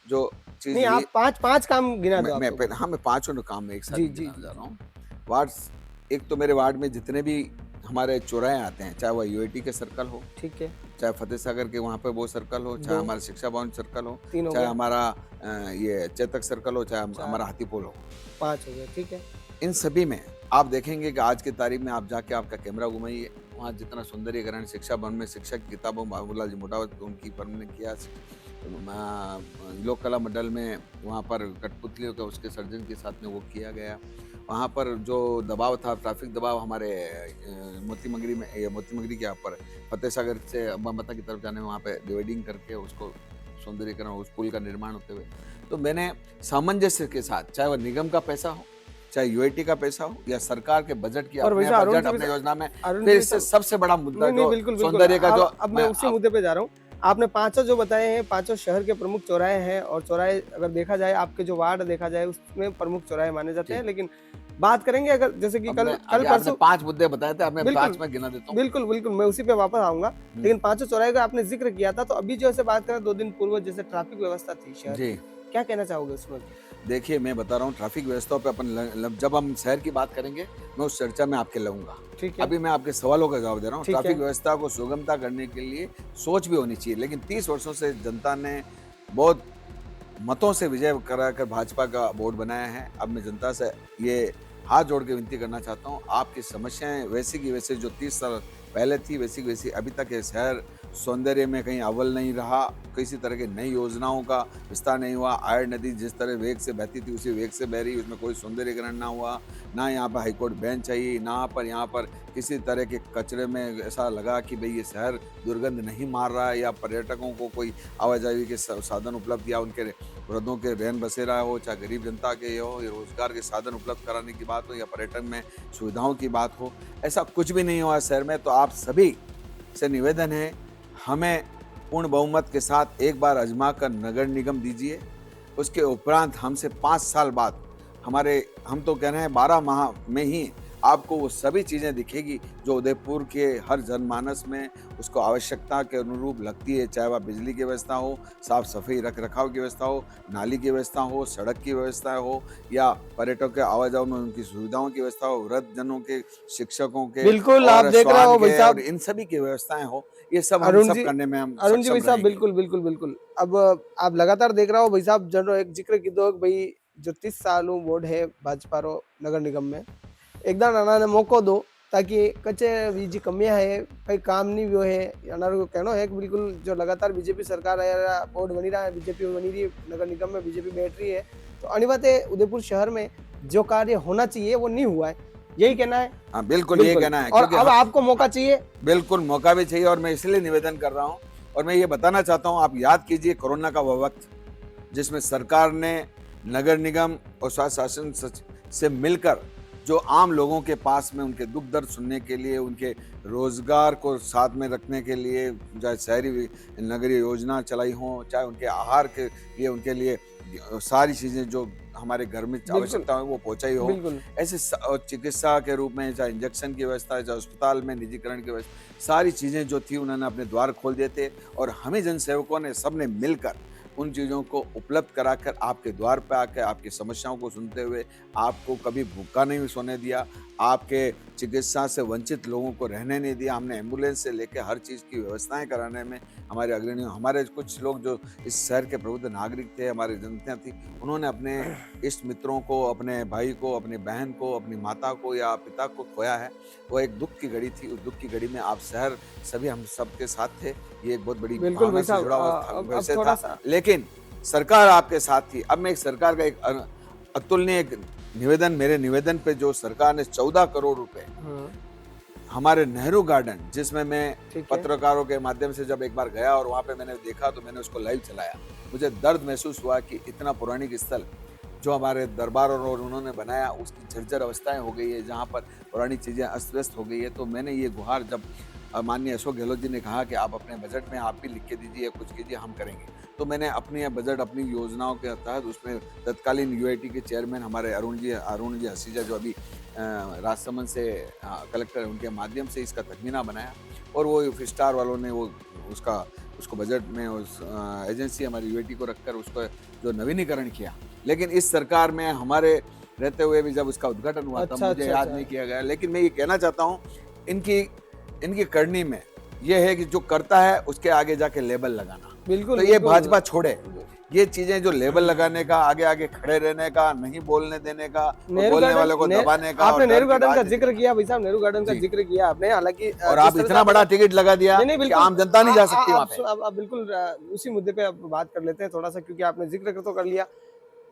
जो चीज नहीं, आप पांच काम गिना दो। मैं 5 काम में एक साथ गिना जा रहा हूँ। वार्ड एक तो मेरे वार्ड में जितने भी हमारे चौराहे आते हैं, चाहे वह यूएटी के सर्कल हो, ठीक है, चाहे फतेह सागर के वहाँ पे वो सर्कल हो, चाहे हमारा शिक्षा भवन सर्कल हो, चाहे चाहे हमारा ये चेतक सर्कल हो, चाहे हमारा हाथीपोल हो, 5 हो गया, ठीक है। इन सभी में आप देखेंगे कि आज की तारीख में आप जाके आपका कैमरा घुमाइए, वहाँ जितना सौंदर्यीकरण शिक्षा भवन में शिक्षक की किताबों बाबूलाल जी मोटावत उनकी फर्म ने किया, लोक कला मंडल में वहाँ पर कठपुतलियों का उसके सर्जन के साथ में वो किया गया। वहाँ पर जो दबाव था, ट्रैफिक दबाव हमारे मोती मंगरी के यहाँ पर फतेह सागर से अम्बामता की तरफ जाने में वहाँ पे डिवाइडिंग करके उसको सौंदर्यीकरण, उस पुल का निर्माण होते हुए, तो मैंने सामंजस्य के साथ, चाहे वह निगम का पैसा हो, चाहे यूएटी का पैसा हो, या सरकार के बजट की अपने योजना में, फिर इससे सबसे बड़ा मुद्दा जो सौंदर्य का, जो अब मैं उसी मुद्दे पे जा रहा हूँ। आपने 5 जो बताए हैं, 5 शहर के प्रमुख चौराहे हैं, और चौराहे अगर देखा जाए आपके जो वार्ड देखा जाए उसमें प्रमुख चौराहे माने जाते हैं, लेकिन बात करेंगे अगर जैसे कि कल परसों 5 मुद्दे बताए थे, आपने 5 में गिना देता हूं। बिल्कुल मैं उसी पे वापस आऊंगा, लेकिन 5 चौराहे का आपने जिक्र किया था, तो अभी जो ऐसे बात करें 2 दिन पूर्व जैसे ट्रैफिक व्यवस्था थी शहर, क्या कहना चाहोगे उसमें? देखिए, मैं बता रहा हूँ ट्रैफिक व्यवस्था पे अपन जब हम शहर की बात करेंगे, मैं उस चर्चा में आपके लाऊंगा। ठीक है। अभी मैं आपके सवालों का जवाब दे रहा हूँ। ठीक है। ट्रैफिक व्यवस्था को सुगमता करने के लिए सोच भी होनी चाहिए, लेकिन 30 वर्षों से जनता ने बहुत मतों से विजय कराकर भाजपा का बोर्ड बनाया है। अब मैं जनता से ये हाथ जोड़ के विनती करना चाहता हूँ, आपकी समस्याएं वैसी की वैसे जो 30 साल पहले थी वैसी की वैसी अभी तक है। शहर सौंदर्य में कहीं अव्वल नहीं रहा, किसी तरह की नई योजनाओं का विस्तार नहीं हुआ। आयर नदी जिस तरह वेग से बहती थी उसी वेग से बह रही, उसमें कोई सौंदर्यीकरण ना हुआ। ना यहाँ पर हाईकोर्ट बेंच आई, ना पर यहाँ पर किसी तरह के कचरे में ऐसा लगा कि भाई ये शहर दुर्गंध नहीं मार रहा है, या पर्यटकों को कोई आवाजाही के साधन उपलब्ध, या उनके वृद्धों के रहन बसेरा हो, चाहे गरीब जनता के हो, या रोजगार के साधन उपलब्ध कराने की बात हो, या पर्यटन में सुविधाओं की बात हो, ऐसा कुछ भी नहीं हुआ शहर में। तो आप सभी से निवेदन है, हमें पूर्ण बहुमत के साथ एक बार आजमा कर नगर निगम दीजिए। उसके उपरांत हमसे 5 साल बाद हम तो कह रहे हैं 12 माह में ही आपको वो सभी चीज़ें दिखेगी जो उदयपुर के हर जनमानस में उसको आवश्यकता के अनुरूप लगती है। चाहे वह बिजली की व्यवस्था हो, साफ सफाई रख रखाव की व्यवस्था हो, नाली की व्यवस्था हो, सड़क की व्यवस्था हो, या पर्यटकों के आवाजाही में उनकी सुविधाओं की व्यवस्था हो, वृद्ध जनों के, शिक्षकों के, बिल्कुल, आप और देख रहे हो स्वान भाई के, साहब, और इन सभी की व्यवस्थाएं हो, ये सब हम अरुण सब जी, करने में हम अरुण जी भाई सक्षम साहब, रहेंगे। बिल्कुल बिल्कुल बिल्कुल। अब आप लगातार देख रहे हो भाई साहब, जो एक जिक्र की दो भाई जो 30 सालों बोर्ड है भाजपा रो नगर निगम में, एकदा अनाने मौको दो ताकि कच्चे बीजी कमियां है, कई काम नहीं हुए है। अनार को कहना है कि बिल्कुल जो लगातार बीजेपी सरकार है, बोर्ड बनी रहा है, बीजेपी बनी रही है, नगर निगम में बीजेपी बैठ रही है, तो अनिवार्य उदयपुर शहर में जो कार्य होना चाहिए वो नहीं हुआ है, यही कहना है। हाँ बिल्कुल, ये कहना है। और अब आपको मौका चाहिए, बिल्कुल मौका भी चाहिए, और मैं इसलिए निवेदन कर रहा हूँ। और मैं ये बताना चाहता हूँ, आप याद कीजिए कोरोना का वह वक्त जिसमें सरकार ने नगर निगम और शासन से मिलकर जो आम लोगों के पास में उनके दुख दर्द सुनने के लिए, उनके रोजगार को साथ में रखने के लिए, चाहे शहरी नगरीय योजना चलाई हो, चाहे उनके आहार के लिए, उनके लिए सारी चीजें जो हमारे घर में आवश्यकता है वो पहुंचाई हो। ऐसे चिकित्सा के रूप में, चाहे इंजेक्शन की व्यवस्था, चाहे अस्पताल में निजीकरण की व्यवस्था, सारी चीजें जो थी उन्होंने अपने द्वार खोल दिए थे। और हमें जनसेवकों ने सबने मिलकर उन चीज़ों को उपलब्ध कराकर आपके द्वार पर आकर आपकी समस्याओं को सुनते हुए आपको कभी भूखा नहीं सोने दिया, आपके चिकित्सा से वंचित लोगों को रहने नहीं दिया। हमने एम्बुलेंस से लेकर हर चीज़ की व्यवस्थाएं कराने में हमारे अग्रणी, हमारे कुछ लोग जो इस शहर के प्रबुद्ध नागरिक थे, हमारी जनता थी, उन्होंने अपने इष्ट मित्रों को, अपने भाई को, अपनी बहन को, अपनी माता को या पिता को खोया है। वो एक दुख की घड़ी थी, उस दुख की घड़ी में आप शहर सभी हम सबके साथ थे। ये एक बहुत बड़ी भावना से जुड़ा हुआ था, लेकिन सरकार आपके साथ थी। अब मैं एक सरकार का एक अतुलनीय निवेदन, मेरे निवेदन पे जो सरकार ने 14 करोड़ रुपए हमारे नेहरू गार्डन, जिसमें मैं पत्रकारों के माध्यम से जब एक बार गया और वहाँ पे मैंने देखा तो मैंने उसको लाइव चलाया, मुझे दर्द महसूस हुआ कि इतना पौराणिक स्थल जो हमारे दरबार और उन्होंने बनाया उसकी जर्जर अवस्थाएं हो गई है, जहाँ पर पुरानी चीज़ें अस्त व्यस्त हो गई है। तो मैंने ये गुहार, जब माननीय अशोक गहलोत जी ने कहा कि आप अपने बजट में आप भी लिख के दीजिए, कुछ कीजिए, हम करेंगे, तो मैंने अपनी बजट, अपनी योजनाओं के तहत उसमें तत्कालीन यूआईटी के चेयरमैन हमारे अरुण जी हसीजा, जो अभी राजसमंद से कलेक्टर, उनके माध्यम से इसका तखमीना बनाया, और वो स्टार वालों ने वो उसको बजट में उस एजेंसी हमारी यूआईटी को रखकर उसको जो नवीनीकरण किया। लेकिन इस सरकार में हमारे रहते हुए भी जब उसका उद्घाटन हुआ तब मुझे याद नहीं किया गया। लेकिन मैं ये कहना चाहता हूँ, इनकी करनी में ये है कि जो करता है उसके आगे जाके लेबल लगाना। बिल्कुल, तो ये भाजपा छोड़े ये चीजें, जो लेबल लगाने का, आगे आगे खड़े रहने का, नहीं बोलने देने का, बोलने वालों को दबाने का। आपने नेहरू गार्डन का जिक्र किया भाई साहब, नेहरू गार्डन का जिक्र किया आपने, हालांकि और आप इतना बड़ा टिकट लगा दिया कि आम जनता नहीं जा सकती वहाँ पे। अब बिल्कुल उसी मुद्दे पे अब बात कर लेते हैं थोड़ा सा, क्योंकि आपने जिक्र तो कर लिया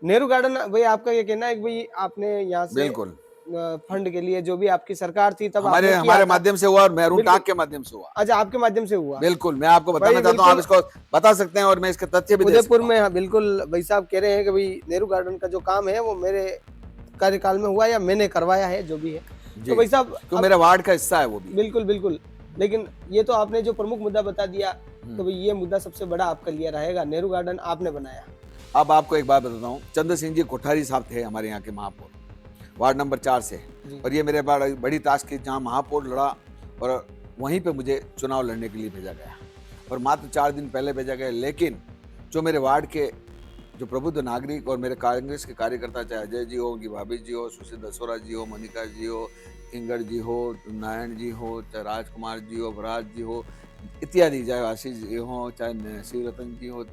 नेहरू गार्डन। भाई आपका ये कहना है कि भाई आपने यहाँ से बिल्कुल फंड के लिए, जो भी आपकी सरकार थी तब हमारे माध्यम से हुआ, और मैरून टाक के माध्यम से हुआ। अच्छा, आपके माध्यम से हुआ। बिल्कुल, मैं आपको बताना चाहता हूँ, आप इसको बता सकते हैं और मैं इसके तथ्य भी दे सकता हूँ। उदयपुर में, हाँ बिल्कुल, भाई साहब कह रहे हैं कि भाई नेहरू गार्डन का जो काम है वो मेरे कार्यकाल में हुआ या मैंने करवाया है, जो भी है। तो भाई साहब, तो मेरे वार्ड का हिस्सा है वो भी। बिल्कुल बिल्कुल, लेकिन ये तो आपने जो प्रमुख मुद्दा बता दिया, तो भाई ये मुद्दा सबसे बड़ा आपका लिया रहेगा, नेहरू गार्डन आपने बनाया। अब आपको एक बात बताता हूँ, चंद्र सिंह जी कोठारी साहब थे हमारे यहाँ के महापौर, वार्ड नंबर 4 से, और ये मेरे बड़ी टास्क थी, जहाँ महापौर लड़ा और वहीं पे मुझे चुनाव लड़ने के लिए भेजा गया, और मात्र 4 दिन पहले भेजा गया। लेकिन जो मेरे वार्ड के जो प्रबुद्ध नागरिक और मेरे कांग्रेस के कार्यकर्ता, चाहे अजय जी हो, उनकी भाभी जी हो, सुशील दसोरा जी हो, मोनिका जी हो, किंगर जी हो, नारायण जी हो, चाहे राजकुमार जी हो, भराज जी हो, इत्यादि, चाहे आशीष जी हो, चाहे शिवरतन जी हो,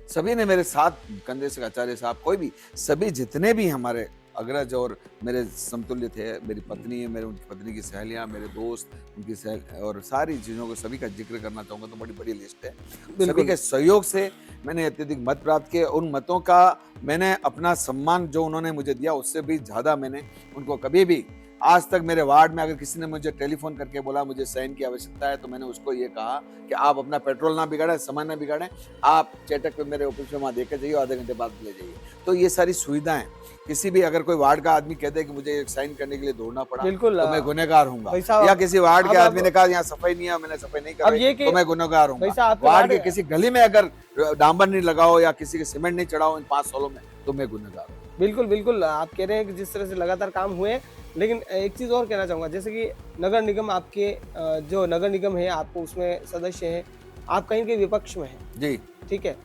सभी ने मेरे साथ, कंधे से आचार्य साहब, कोई भी, सभी जितने भी हमारे अग्रज और मेरे समतुल्य थे, मेरी पत्नी है, मेरे उनकी पत्नी की सहेलियां, मेरे दोस्त, उनकी सहेल और सारी चीज़ों को, सभी का जिक्र करना चाहूँगा, तो बड़ी बड़ी लिस्ट है। सभी बिल्कुल के सहयोग से मैंने अत्यधिक मत प्राप्त किए। उन मतों का मैंने अपना सम्मान जो उन्होंने मुझे दिया, उससे भी ज़्यादा मैंने उनको कभी भी, आज तक मेरे वार्ड में अगर किसी ने मुझे टेलीफोन करके बोला मुझे साइन की आवश्यकता है, तो मैंने उसको ये कहा कि आप अपना पेट्रोल ना बिगाड़ें, समय ना बिगाड़ें, आप चेटक पे मेरे ऑफिस में वहाँ देकर जाइए, आधे घंटे बाद ले जाइए। तो ये सारी सुविधाएं, किसी भी अगर कोई वार्ड का आदमी कहते हैं कि मुझे एक साइन करने के लिए दौड़ना पड़ा, बिल्कुल तो मैं गुनहगार भाई हूँगा। साहब, या किसी वार्ड अब के आप- आदमी ने कहा यहाँ सफाई नहीं है, मैंने सफाई नहीं अब कराई, ये कि तो मैं गुनहगार भाई हूँगा। साहब, आपके वार्ड के वार्ड- किसी गली में अगर डांबर नहीं लगाओ या किसी के सीमेंट नहीं चढ़ाओ इन 5 सालों में, तो मैं गुनहगार हूँ। बिल्कुल बिल्कुल, आप कह रहे हैं कि जिस तरह से लगातार काम हुए, लेकिन एक चीज़ और कहना चाहूँगा, जैसे कि नगर निगम आपके जो नगर निगम है, आपको उसमें सदस्य हैं, आप कहीं के विपक्ष में हैं, जी ठीक है।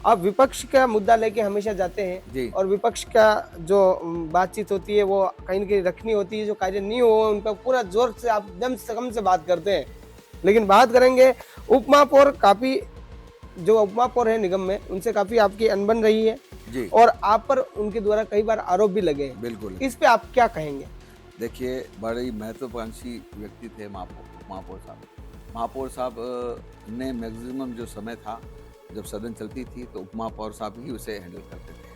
आप विपक्ष का मुद्दा लेके हमेशा जाते हैं जी और विपक्ष का जो बातचीत होती है वो कहीं न कहीं रखनी होती है, जो कार्य नहीं हो उन पर पूरा जोर से आप दम से कम से बात करते हैं। लेकिन बात करेंगे उप महापौर, काफ़ी जो उप महापौर है निगम में, उनसे काफ़ी आपकी अनबन रही है जी, और आप पर उनके द्वारा कई बार आरोप भी लगे हैं। बिल्कुल। इस पे आप क्या कहेंगे? देखिए, बड़ी महत्वाकांक्षी व्यक्ति थे महापौर साहब। महापौर साहब ने मैक्सिमम जो समय था, जब सदन चलती थी, तो उप महापौर साहब ही उसे हैंडल करते थे।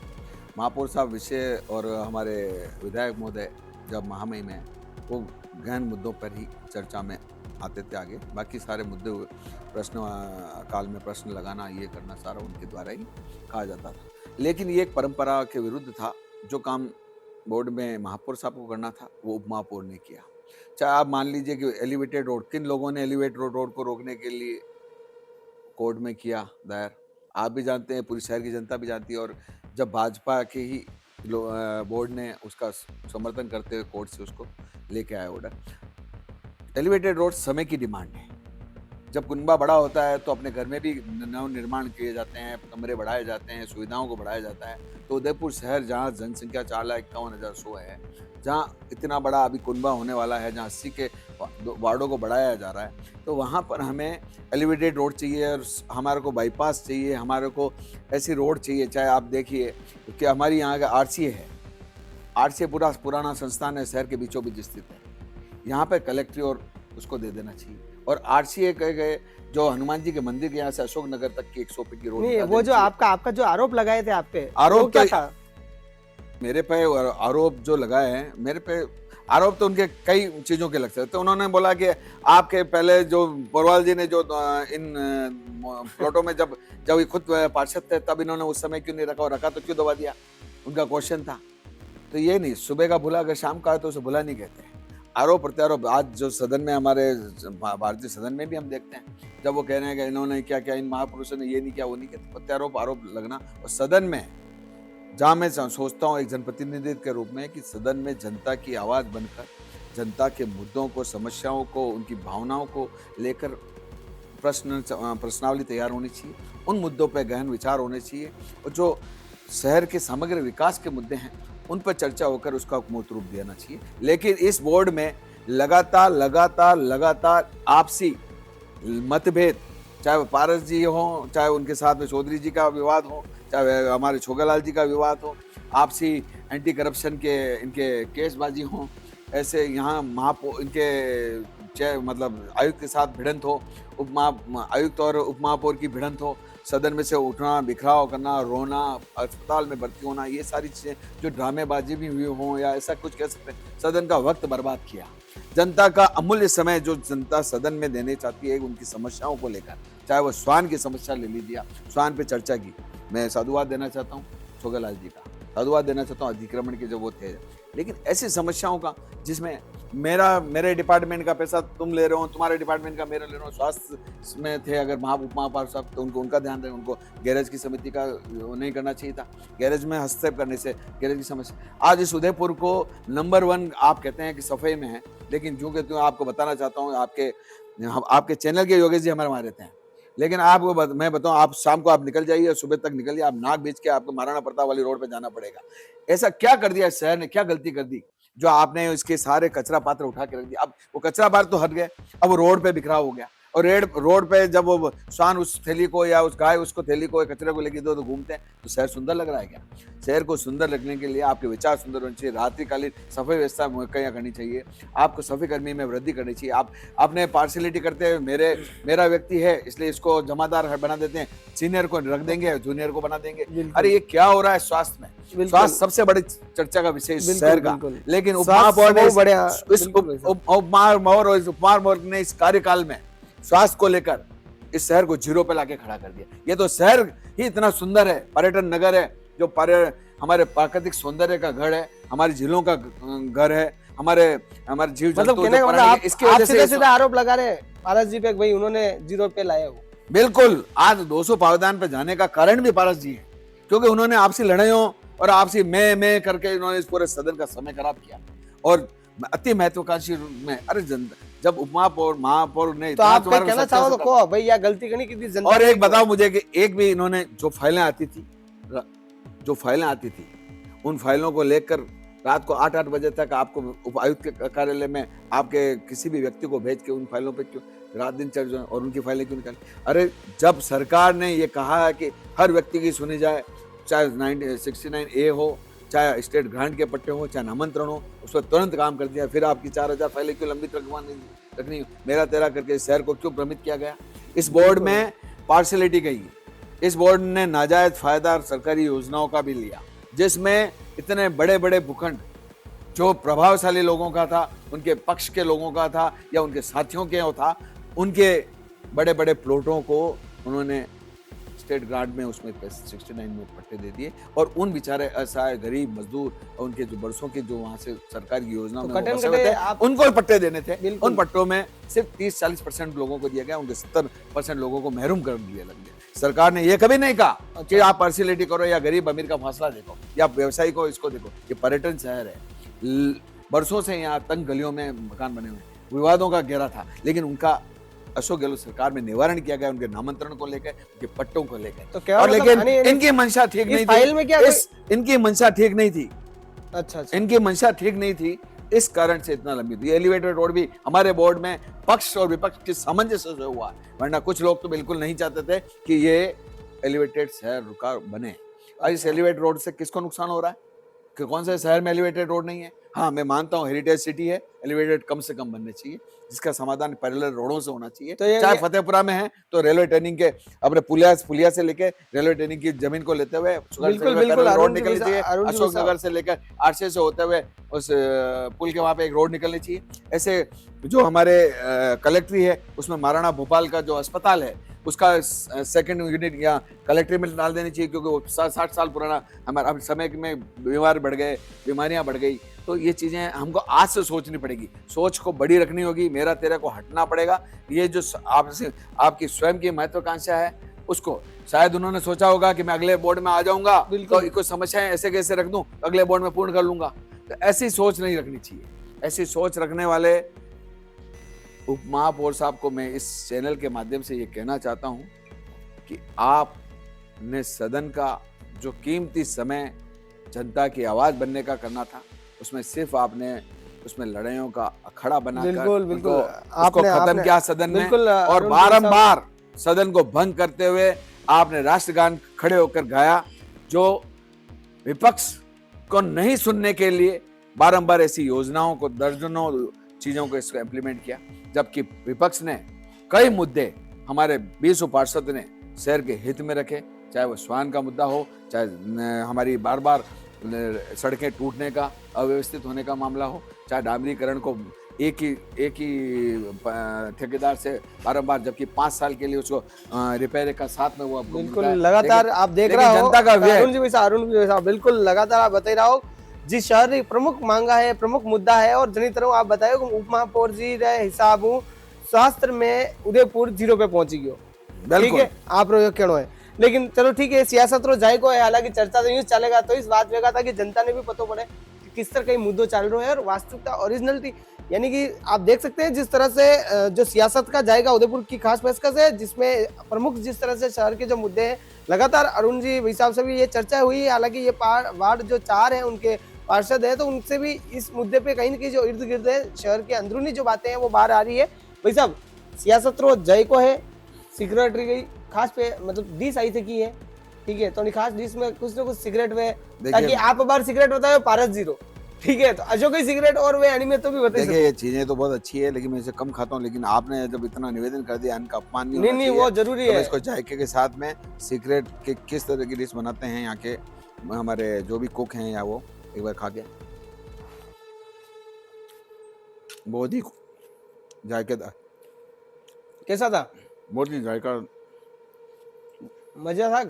महापौर साहब विषय और हमारे विधायक महोदय जब महामहिम में, वो गहन मुद्दों पर ही चर्चा में आते थे आगे। बाकी सारे मुद्दे, प्रश्न काल में प्रश्न लगाना, ये करना, सारा उनके द्वारा ही कहा जाता था। लेकिन ये एक परंपरा के विरुद्ध था। जो काम बोर्ड में महापौर साहब को करना था, वो उप महापौर ने किया। चाहे आप मान लीजिए कि एलिवेटेड रोड, किन लोगों ने एलिवेटेड रोड को रोकने के लिए कोर्ट में किया दायर, आप भी जानते हैं, पूरी शहर की जनता भी जानती है। और जब भाजपा के ही बोर्ड ने उसका समर्थन करते हुए कोर्ट से उसको लेके आया ऑर्डर। एलिवेटेड रोड समय की डिमांड है। जब कुनबा बड़ा होता है तो अपने घर में भी नव निर्माण किए जाते हैं, कमरे बढ़ाए जाते हैं, सुविधाओं को बढ़ाया जाता है। तो उदयपुर शहर, जहाँ जनसंख्या 4,51,100 है, जहाँ इतना बड़ा अभी कुनबा होने वाला है, जहाँ 80 के वार्डों को बढ़ाया जा रहा है, तो वहाँ पर हमें एलिवेटेड रोड चाहिए और हमारे को बाईपास चाहिए, हमारे को ऐसी रोड चाहिए। चाहे आप देखिए कि हमारी यहाँ का आरसीए है, आरसीए पूरा पुराना संस्थान है, शहर के बीचों बीच स्थित है। यहाँ पे कलेक्ट्री और उसको दे देना चाहिए। और आरसीए कह गए जो हनुमान जी के मंदिर के यहाँ से अशोक नगर तक की 100 फीट की रोड, नहीं, वो जो आपका जो आरोप लगाए थे आप पे, आरोप वो क्या तो- था? मेरे पे आरोप जो लगाए हैं, मेरे पे आरोप तो उनके कई चीज़ों के लग सकते। तो उन्होंने बोला कि आपके पहले जो पोरवाल जी ने जो इन प्लॉटों में जब ये खुद पार्षद थे, तब इन्होंने उस समय क्यों नहीं रखा, और रखा तो क्यों दबा दिया, उनका क्वेश्चन था। तो ये नहीं, सुबह का भुला अगर शाम का है तो उसे भुला नहीं कहते। आरोप प्रत्यारोप आज जो सदन में, हमारे भारतीय सदन में भी हम देखते हैं, जब वो कह रहे हैं कि इन्होंने क्या किया, इन महापुरुषों ने ये नहीं किया, वो नहीं किया, प्रत्यारोप आरोप लगना। और सदन में, जहाँ मैं सोचता हूँ एक जनप्रतिनिधि के रूप में कि सदन में जनता की आवाज़ बनकर, जनता के मुद्दों को, समस्याओं को, उनकी भावनाओं को लेकर प्रश्नावली तैयार होनी चाहिए, उन मुद्दों पर गहन विचार होने चाहिए, और जो शहर के समग्र विकास के मुद्दे हैं उन पर चर्चा होकर उसका मूर्त रूप देना चाहिए। लेकिन इस बोर्ड में लगातार आपसी मतभेद, चाहे वो पारस जी हो, चाहे उनके साथ में चौधरी जी का विवाद हो, चाहे हमारे छोगालाल जी का विवाद हो, आपसी एंटी करप्शन के इनके केसबाजी हो, ऐसे यहाँ इनके मतलब आयुक्त के साथ भिड़ंत हो, आयुक्त और उप महापौर की भिड़ंत हो, सदन में से उठना, बिखराव करना, रोना, अस्पताल में भर्ती होना, ये सारी चीज़ें जो ड्रामेबाजी भी हुई हों, या ऐसा कुछ कह सकते हैं, सदन का वक्त बर्बाद किया। जनता का अमूल्य समय जो जनता सदन में देने चाहती है उनकी समस्याओं को लेकर, चाहे वो स्वान की समस्या ले लीजिए, स्वान पे चर्चा की। मैं साधुवाद देना चाहता हूँ छोगालाल जी का, साधुवाद देना चाहता हूँ अतिक्रमण के जो वो थे। लेकिन ऐसी समस्याओं का जिसमें मेरे डिपार्टमेंट का पैसा तुम ले रहे हो, तुम्हारे डिपार्टमेंट का मेरा ले रहा हूँ, स्वास्थ्य में थे अगर उप महापौर साहब, तो उनका ध्यान रहे, उनको गैरेज की समिति का नहीं करना चाहिए था। गैरेज में हस्तक्षेप करने से गैरेज की समस्या, आज इस उदयपुर को नंबर 1 आप कहते हैं कि सफाई में है, लेकिन जो कहते हैं आपको बताना चाहता हूँ, आपके चैनल के योगेश जी हमारे वहाँ रहते हैं, लेकिन आपको मैं बताऊं, आप शाम को आप निकल जाइए, सुबह तक निकलिए, आप नाक बीच के आपको महाराणा प्रताप वाली रोड पे जाना पड़ेगा। ऐसा क्या कर दिया इस शहर ने, क्या गलती कर दी जो आपने इसके सारे कचरा पात्र उठा के रख दिया। अब वो कचरा पात्र तो हट गए, अब वो रोड पे बिखरा हो गया। और रोड पे जब वो श्वान उस थैली को या उस गाय उसको थैली को कचरे को लेके दो तो घूमते हैं, तो शहर सुंदर लग रहा है क्या? शहर को सुंदर रखने के लिए आपके विचार सुंदर होने चाहिए, रात्रिकालीन सफाई व्यवस्था मुहैया करनी चाहिए, आपको सफाई कर्मी में वृद्धि करनी चाहिए। आपने पार्शलिटी करते हुए मेरा व्यक्ति है इसलिए इसको जमादार बना देते हैं, सीनियर को रख देंगे, जूनियर को बना देंगे। अरे ये क्या हो रहा है स्वास्थ्य में? स्वास्थ्य सबसे बड़ी चर्चा का विषय शहर का, लेकिन उपमहापौर ने इस कार्यकाल में स्वास्थ्य को लेकर इस शहर को जीरो पे लाके खड़ा कर दिया। ये तो शहर ही इतना सुंदर है, पर्यटन नगर है, जो हमारे प्राकृतिक सौंदर्य का घर है, हमारी झीलों का घर है, हमारे जीव जंतु इसके वजह से सीधा आरोप लगा रहे पारस जी पे, भाई उन्होंने जीरो पे लाया वो। बिल्कुल, आज 200 पावदान पे जाने का कारण भी पारस जी है, क्योंकि उन्होंने आपसी लड़ाइयों और आपसी मैं करके इन्होंने इस पूरे सदन का समय खराब किया। और अति महत्वाकांक्षी में, अरे जब उपमहापौर महापौर ने तो आप कहना चाहो तो कहो भाई, यह गलती करनी कितनी जनता। और एक बताओ मुझे कि एक भी इन्होंने जो फाइलें आती थी उन फाइलों को लेकर रात को 8-8 बजे तक आपको उपायुक्त के कार्यालय में आपके किसी भी व्यक्ति को भेज के उन फाइलों पे क्यों रात दिन चल जाए और उनकी फाइलें क्यों निकाली? अरे जब सरकार ने ये कहा है कि हर व्यक्ति की सुनी जाए, चाहे 69A हो, चाहे स्टेट ग्रांट के पट्टे हो, चाहे नामांतरण हो, उस पर तुरंत काम कर दिया। फिर आपकी 4000 फाइलें क्यों लंबित रखनी, मेरा तेरा करके शहर को क्यों भ्रमित किया गया? इस बोर्ड में पार्शलिटी गई, इस बोर्ड ने नाजायज फायदा सरकारी योजनाओं का भी लिया, जिसमें इतने बड़े बड़े भूखंड जो प्रभावशाली लोगों का था, उनके पक्ष के लोगों का था या उनके साथियों के था, उनके बड़े बड़े प्लॉटों को उन्होंने स्टेट ग्रांट में उसमें 69 में पट्टे दे दिए। और उन बेचारे असहाय गरीब मजदूर और उनके जो बरसों के जो वहां से सरकार की योजना में उनको पट्टे देने थे, उन पट्टों में सिर्फ 30-40% लोगों को दिया गया, उनके 70% लोगों को महरूम कर दिया लग गया। सरकार ने यह कभी नहीं कहा कि आप पार्शियलिटी करो या गरीब अमीर का फासला देखो या व्यवसायी को इसको देखो। ये पर्यटन शहर है, बरसों से यहाँ तंग गलियों में मकान बने हुए, विवादों का घेरा था, लेकिन उनका अशोक गहलोत सरकार में निवारण किया गया, उनके नामांतरण को लेकर, उनके पट्टों को लेकर। तो क्या और लेकिन इनकी मंशा ठीक नहीं थी, इनकी मंशा ठीक नहीं थी। अच्छा, इनकी मंशा ठीक नहीं थी, इस कारण से इतना लंबी थी। एलिवेटेड रोड भी हमारे बोर्ड में पक्ष और विपक्ष के सामंजस्य से हुआ, वरना कुछ लोग तो बिल्कुल नहीं चाहते थे कि ये एलिवेटेड शहर रुका बने। और इस एलिवेटेड रोड से किसको नुकसान हो रहा है कि कौन से शहर में एलिवेटेड रोड नहीं है? हाँ, मैं मानता हूँ हेरिटेज सिटी है, एलिवेटेड कम से कम बनने चाहिए, जिसका समाधान पैरेलल रोडों से होना चाहिए। तो चाहे फतेहपुरा में है तो रेलवे ट्रेनिंग के अपने पुलिया से लेकर रेलवे ट्रेनिंग की जमीन को लेते हुए रोड निकलनी चाहिए, अशोक नगर से लेकर आरसे से होते हुए उस पुल के वहां पे एक रोड निकलनी चाहिए। ऐसे जो हमारे कलेक्ट्री है उसमें महाराणा भोपाल का जो अस्पताल है उसका सेकंड यूनिट या कलेक्ट्री में डाल देनी चाहिए, क्योंकि वो 60 साल पुराना हमारा समय में बीमार बढ़ गए, बीमारियां बढ़ गई। तो ये चीजें हमको आज से सोचनी पड़ेगी, सोच को बड़ी रखनी होगी, मेरा तेरा को हटना पड़ेगा। ये जो आपकी स्वयं की महत्वाकांक्षा है उसको शायद उन्होंने सोचा होगा कि मैं अगले बोर्ड में आ जाऊंगा तो कोई समस्याएं ऐसे कैसे रख दूं, अगले बोर्ड में पूर्ण कर लूंगा। तो ऐसी सोच नहीं रखनी चाहिए। ऐसी सोच रखने वाले उप महापौर साहब को मैं इस चैनल के माध्यम से ये कहना चाहता हूं कि आपने सदन का जो कीमती समय जनता की आवाज बनने का करना था, उसमें सिर्फ आपने उसमें लड़ाइयों का अखाड़ा बनाकर उसको खत्म किया सदन में, और बारंबार सदन को भंग करते हुए आपने राष्ट्रगान खड़े होकर गाया, जो विपक्ष को नहीं सुनने के लिए बारंबार ऐसी योजनाओं को, दर्जनों चीजों को इसको इम्प्लीमेंट किया। जबकि विपक्ष ने कई मुद्दे हमारे 20 पार्षद ने शहर के हित में रखे, चाहे वो श्वान का मुद्दा हो, चाहे हमारी बार बार सड़कें टूटने का, अव्यवस्थित होने का मामला हो, चाहे डामरीकरण को एक ही ठेकेदार से बारंबार, जबकि 5 साल के लिए उसको रिपेयर का साथ में वो बिल्कुल लगातार आप देख रहे हो जनता का अरुण जी बिल्कुल लगातार आप बता रहा हो जिस शहर की प्रमुख मांगा है, प्रमुख मुद्दा है, और जनी तरह आप बताए उप महापौर जी रे हिसाब स्वास्थ्य में उदयपुर 0 पे पहुंची गयो। ठीक है, आप रो कहनो है, लेकिन चलो ठीक है, सियासत रो जाए को है, हालांकि चर्चा तो यूं चलेगा। तो इस बात वेगा था कि जनता ने भी पतो पड़े कि किस तरह कई मुद्दों चल रहे हैं और वास्तविकता ओरिजिनलिटी यानी कि आप देख सकते हैं जिस तरह से जो सियासत का जाएगा उदयपुर की खास पेशकश है, जिसमें प्रमुख जिस तरह से शहर के जो मुद्दे हैं, लगातार अरुण जी भाई साहब से भी ये चर्चा हुई। हालांकि ये वार्ड जो 4 है उनके पार्षद है, तो उनसे भी इस मुद्दे पे कहीं ना कहीं जो इर्द गिर्द है शहर के अंदरूनी जो बातें हैं वो बाहर आ रही है। भाई साहब सियासत रो जय को है सिक्योरिटी की खास पे मतलब डिश आई थे की है, ठीक है, तो खास डिश में कुछ ना कुछ सिगरेट में, ताकि आप बार सिगरेट बताओ पारस जीरो, ठीक है, तो अशोक ही सिगरेट और वे एनिमे तो भी बताइए। देखिए ये चीजें तो बहुत अच्छी है, लेकिन मैं इसे कम खाता हूँ, लेकिन आपने जब इतना निवेदन कर दिया, इनका अपमान नहीं होना नहीं वो जरूरी तो है। इसको जायके के साथ में सिगरेट के किस तरह की डिश बनाते हैं यहाँ के हमारे जो भी कुक हैं या वो एक बार खा के बहुत ही जायकेदार, कैसा था? बहुत ही जायका मजा था,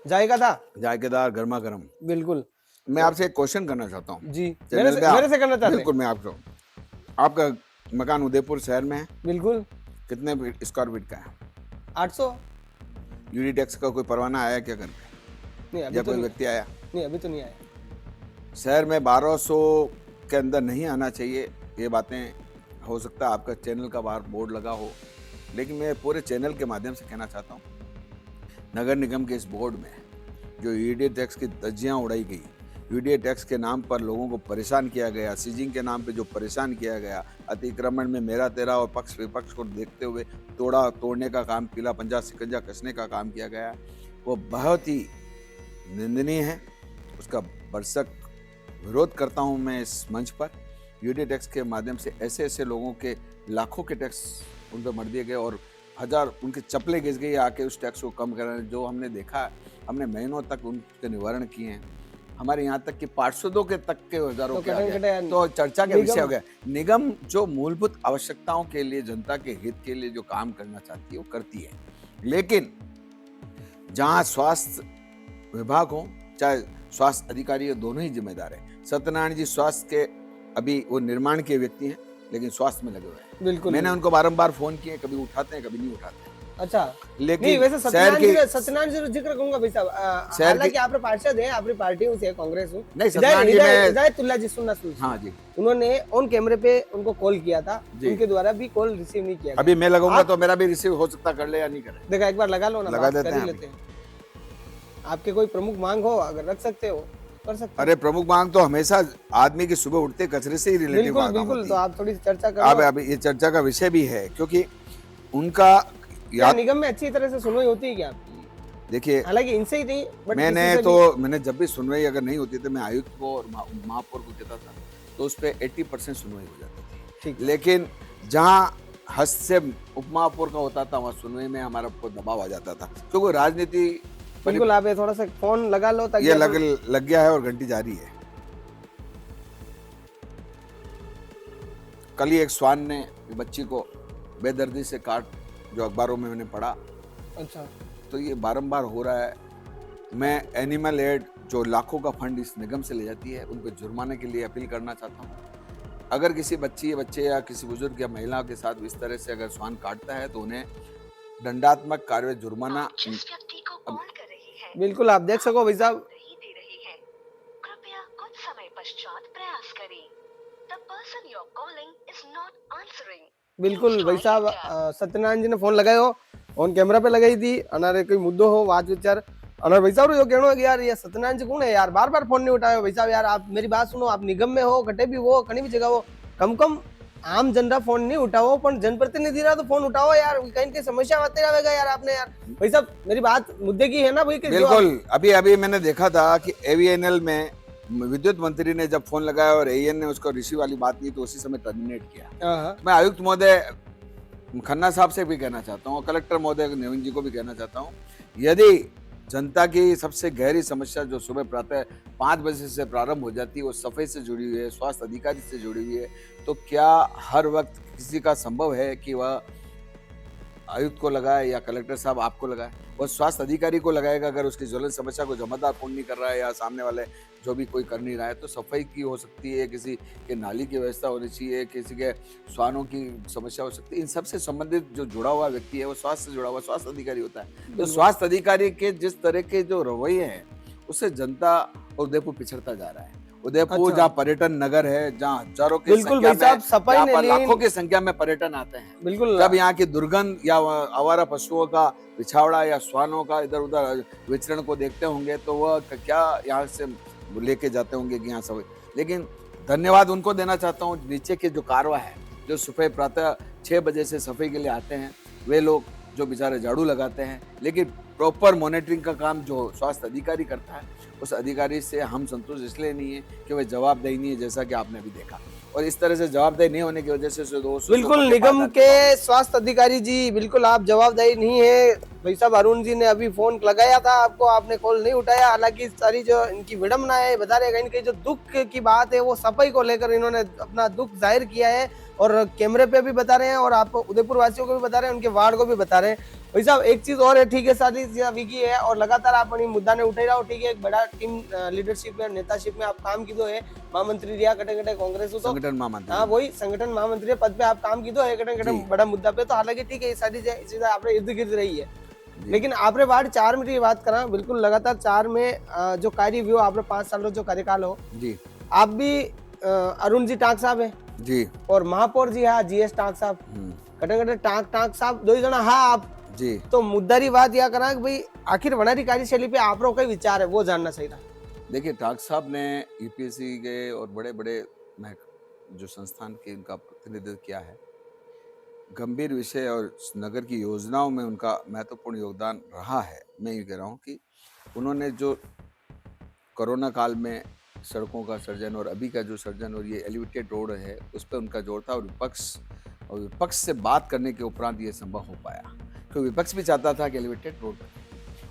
जाएगा था, जायकेदार, गर्मा गर्म। बिल्कुल। मैं आपसे एक क्वेश्चन करना चाहता हूँ जी चैनल पे मेरे से करना चाहते हैं? बिल्कुल। मैं आपको, आपका मकान उदयपुर शहर में है, बिल्कुल। कितने स्क्वायर फीट का है? 800। यूडी टैक्स का कोई परवाना आया क्या घर पे, नहीं अभी या तो कोई नहीं, व्यक्ति आया? नहीं अभी तो नहीं आया। शहर में 1200 के अंदर नहीं आना चाहिए, ये बातें हो सकता है आपका चैनल का बाहर बोर्ड लगा हो, लेकिन मैं पूरे चैनल के माध्यम से कहना चाहता हूँ, नगर निगम के इस बोर्ड में जो यूडी टैक्स की धज्जियाँ उड़ाई गई, यूडी टैक्स के नाम पर लोगों को परेशान किया गया, सीजिंग के नाम पे जो परेशान किया गया, अतिक्रमण में मेरा तेरा और पक्ष विपक्ष को देखते हुए तोड़ने का काम, पीला पंजा सिकंजा कसने का काम किया गया, वो बहुत ही निंदनीय है। उसका भरसक विरोध करता हूँ मैं इस मंच पर। यूडी टैक्स के माध्यम से ऐसे ऐसे लोगों के लाखों के टैक्स उन पर मर दिए गए और हजार उनके चप्पलें घिस गई आके उस टैक्स को कम करने। जो हमने देखा, हमने महीनों तक उनके निवारण किए हैं, हमारे यहाँ तक कि पार्षदों के तक के हजारों के आ गए, तो चर्चा के विषय हो गया। निगम जो मूलभूत आवश्यकताओं के लिए, जनता के हित के लिए जो काम करना चाहती है वो करती है, लेकिन जहाँ स्वास्थ्य विभाग हो चाहे स्वास्थ्य अधिकारी हो, दोनों ही जिम्मेदार है। सत्यनारायण जी स्वास्थ्य के अभी वो निर्माण के व्यक्ति हैं, लेकिन स्वास्थ्य में लगे हुए हैं। बिल्कुल। मैंने उनको बारंबार फोन किए, कभी उठाते हैं कभी नहीं उठाते हैं। अच्छा, लेकिन नहीं वैसे सत्यनारायण जी जिक्र करूंगा भाई साहब, हालांकि आप पार्षद हैं, आपकी पार्टी से कांग्रेस हूँ, नहीं सत्यनारायण जी में हिदायतुल्लाह जी सुनना सुन, हाँ जी, उन्होंने ऑन कैमरे पे उनको कॉल किया था, उनके द्वारा भी कॉल रिसीव नहीं किया। अभी मैं लगाऊंगा तो मेरा भी रिसीव हो सकता, कर ले या नहीं करे, देखा एक बार लगा लो ना, लगा देते हैं। आपके कोई प्रमुख मांग हो अगर रख सकते हो कर सकते। अरे प्रमुख मांग तो हमेशा आदमी की सुबह उठते कचरे से ही रिलेटिव बिल्कुल बिल्कुल, तो आप थोड़ी चर्चा करो। अब ये चर्चा का विषय भी है, क्योंकि उनका निगम में अच्छी तरह से सुनवाई होती है क्या आपकी? देखिए, हालांकि इनसे ही नहीं, बट मैंने जब भी सुनवाई अगर नहीं होती तो मैं आयुक्त को और महापौर को कहता था, तो उस पर 80% सुनवाई हो जाती थी। लेकिन जहाँ हस्तक्षेप उप महापौर का होता था, वहाँ सुनवाई में हमारा दबाव आ जाता था, क्योंकि राजनीति। बिल्कुल, आप थोड़ा सा फोन लगा लो ताकि ये लग गया है और घंटी जारी है। कल ही एक श्वान ने बच्ची को बेदर्दी से काट, जो अखबारों में मैंने पढ़ा। अच्छा, तो ये बारंबार हो रहा है। मैं एनिमल एड जो लाखों का फंड इस निगम से ले जाती है, उनको जुर्माने के लिए अपील करना चाहता हूँ। अगर किसी बच्चे या किसी बुजुर्ग या महिला के साथ इस तरह से अगर श्वान काटता है तो उन्हें दंडात्मक कार्य जुर्माना। बिल्कुल, आप देख सको भाई साहब, कृपया कुछ समय पश्चात प्रयास करें। The person you're calling is not answering. बिल्कुल भाई साहब, सत्यनारायण जी ने फोन लगायो, ऑन कैमरा पे लगाई थी, अनारे कोई मुद्दो हो वाद विचार, अनार भाई साहब जो कहना है कि यार ये सत्यनारायण जी कौन है यार, बार बार फोन नहीं उठायो। भाई साहब यार आप मेरी बात सुनो, आप निगम में हो, कटे भी हो, कहीं भी जगह हो, कम आम जनता फोन नहीं उठाओ, पर जनप्रतिनिधि रहा तो फोन उठाओ यार, कहीं कहीं समस्या आते रहेगा यार आपने यार। भाई साहब मेरी बात मुद्दे की है ना भाई। बिल्कुल, अभी मैंने देखा था कि AVNL में विद्युत मंत्री ने जब फोन लगाया और AN ने उसको रिसीव वाली बात की तो उसी समय टर्मिनेट किया। मैं आयुक्त महोदय खन्ना साहब से भी कहना चाहता हूँ, कलेक्टर महोदय नवीन जी को भी कहना चाहता हूँ, यदि जनता की सबसे गहरी समस्या जो सुबह प्रातः 5 बजे से प्रारंभ हो जाती है वो सफाई से जुड़ी हुई है, स्वास्थ्य अधिकारी से जुड़ी हुई है, तो क्या हर वक्त किसी का संभव है कि वह आयुक्त को लगाए या कलेक्टर साहब आपको लगाए? वो स्वास्थ्य अधिकारी को लगाएगा अगर उसकी ज्वलंत समस्या को जमादार पूर्ण नहीं कर रहा है या सामने वाले जो भी कोई कर नहीं रहा है। तो सफाई की हो सकती है, किसी के नाली की व्यवस्था होनी चाहिए, किसी के श्वानों की समस्या हो सकती है। इन सबसे संबंधित जो जुड़ा हुआ व्यक्ति है वो स्वास्थ्य से जुड़ा हुआ स्वास्थ्य अधिकारी होता है। तो स्वास्थ्य अधिकारी के जिस तरह के जो रवैये हैं उससे जनता और उदयपुर पिछड़ता जा रहा है। उदयपुर अच्छा। जहाँ पर्यटन नगर है, जहाँ हजारों की बिल्कुल संख्या भाई साहब, में, सफाई यहाँ ने पर ली। लाखों की संख्या में पर्यटन आते हैं। बिल्कुल जब यहाँ की दुर्गंध या आवारा पशुओं का पिछावड़ा या श्वानों का इधर उधर विचरण को देखते होंगे तो वह क्या यहाँ से लेके जाते होंगे कि यहाँ सब। लेकिन धन्यवाद उनको देना चाहता हूँ, नीचे के जो कारवा है, जो सुबह प्रातः 6 बजे से सफाई के लिए आते हैं, वे लोग जो बेचारे झाड़ू लगाते हैं, लेकिन प्रॉपर मॉनिटरिंग का काम जो स्वास्थ्य अधिकारी करता है, उस अधिकारी से हम संतुष्ट इसलिए नहीं है कि वह जवाबदेही नहीं है, जैसा कि आपने अभी देखा। और इस तरह से जवाबदेही नहीं होने की वजह से बिल्कुल निगम के स्वास्थ्य अधिकारी जी, बिल्कुल आप जवाबदेही नहीं है। भाई साहब, अरुण जी ने अभी फोन लगाया था आपको, आपने कॉल नहीं उठाया। हालांकि सारी जो इनकी विडम्बना है, बता रहे कहीं जो दुख की बात है, वो सफाई को लेकर इन्होंने अपना दुख जाहिर किया है और कैमरे पे भी बता रहे हैं और आप उदयपुर वासियों को भी बता रहे हैं, उनके वार्ड को भी बता रहे हैं। भाई साहब, एक चीज और है, ठीक है, शादी विकी है और लगातार आप मुद्दा ने उठाई रहा हो, ठीक है, एक बड़ा टीम लीडरशिप में, नेताशिप में आप काम की दो है, महामंत्री रिया कटे कटे कांग्रेस हो तो संगठन महामंत्री, हाँ वही संगठन महामंत्री पद पे आप काम की दो है, कटे कटे बड़ा मुद्दा पे। तो हालांकि ठीक है, ये सारी चीजें आपने इर्द गिर्द रही है, लेकिन आपने वार्ड 4 में बात करा, बिल्कुल लगातार 4 में जो कार्य व्यू आपने 5 साल जो कार्यकाल हो जी, आप भी अरुण जी टांक साहब है जी, और महापौर जी हाँ जीएस टांक साहब, कटे कटे टांक साहब दो ही जना हाँ आप जी। तो मुद्दारी बात यह करा कि भाई आखिर वनारी कार्यशैली पे आप लोग का विचार है, वो जानना चाहिए था। देखिए, टाक साहब ने यूपीएससी के और बड़े बड़े जो संस्थान के इनका प्रतिनिधित्व किया है, गंभीर विषय और नगर की योजनाओं में उनका महत्वपूर्ण योगदान रहा है। मैं ये कह रहा हूँ कि उन्होंने जो कोरोना काल में सड़कों का सर्जन और अभी का जो सर्जन और ये एलिवेटेड रोड है, उस पर उनका जोर था, और विपक्ष से बात करने के उपरांत ये संभव हो पाया, क्योंकि विपक्ष भी चाहता था कि एलिवेटेड रोड बने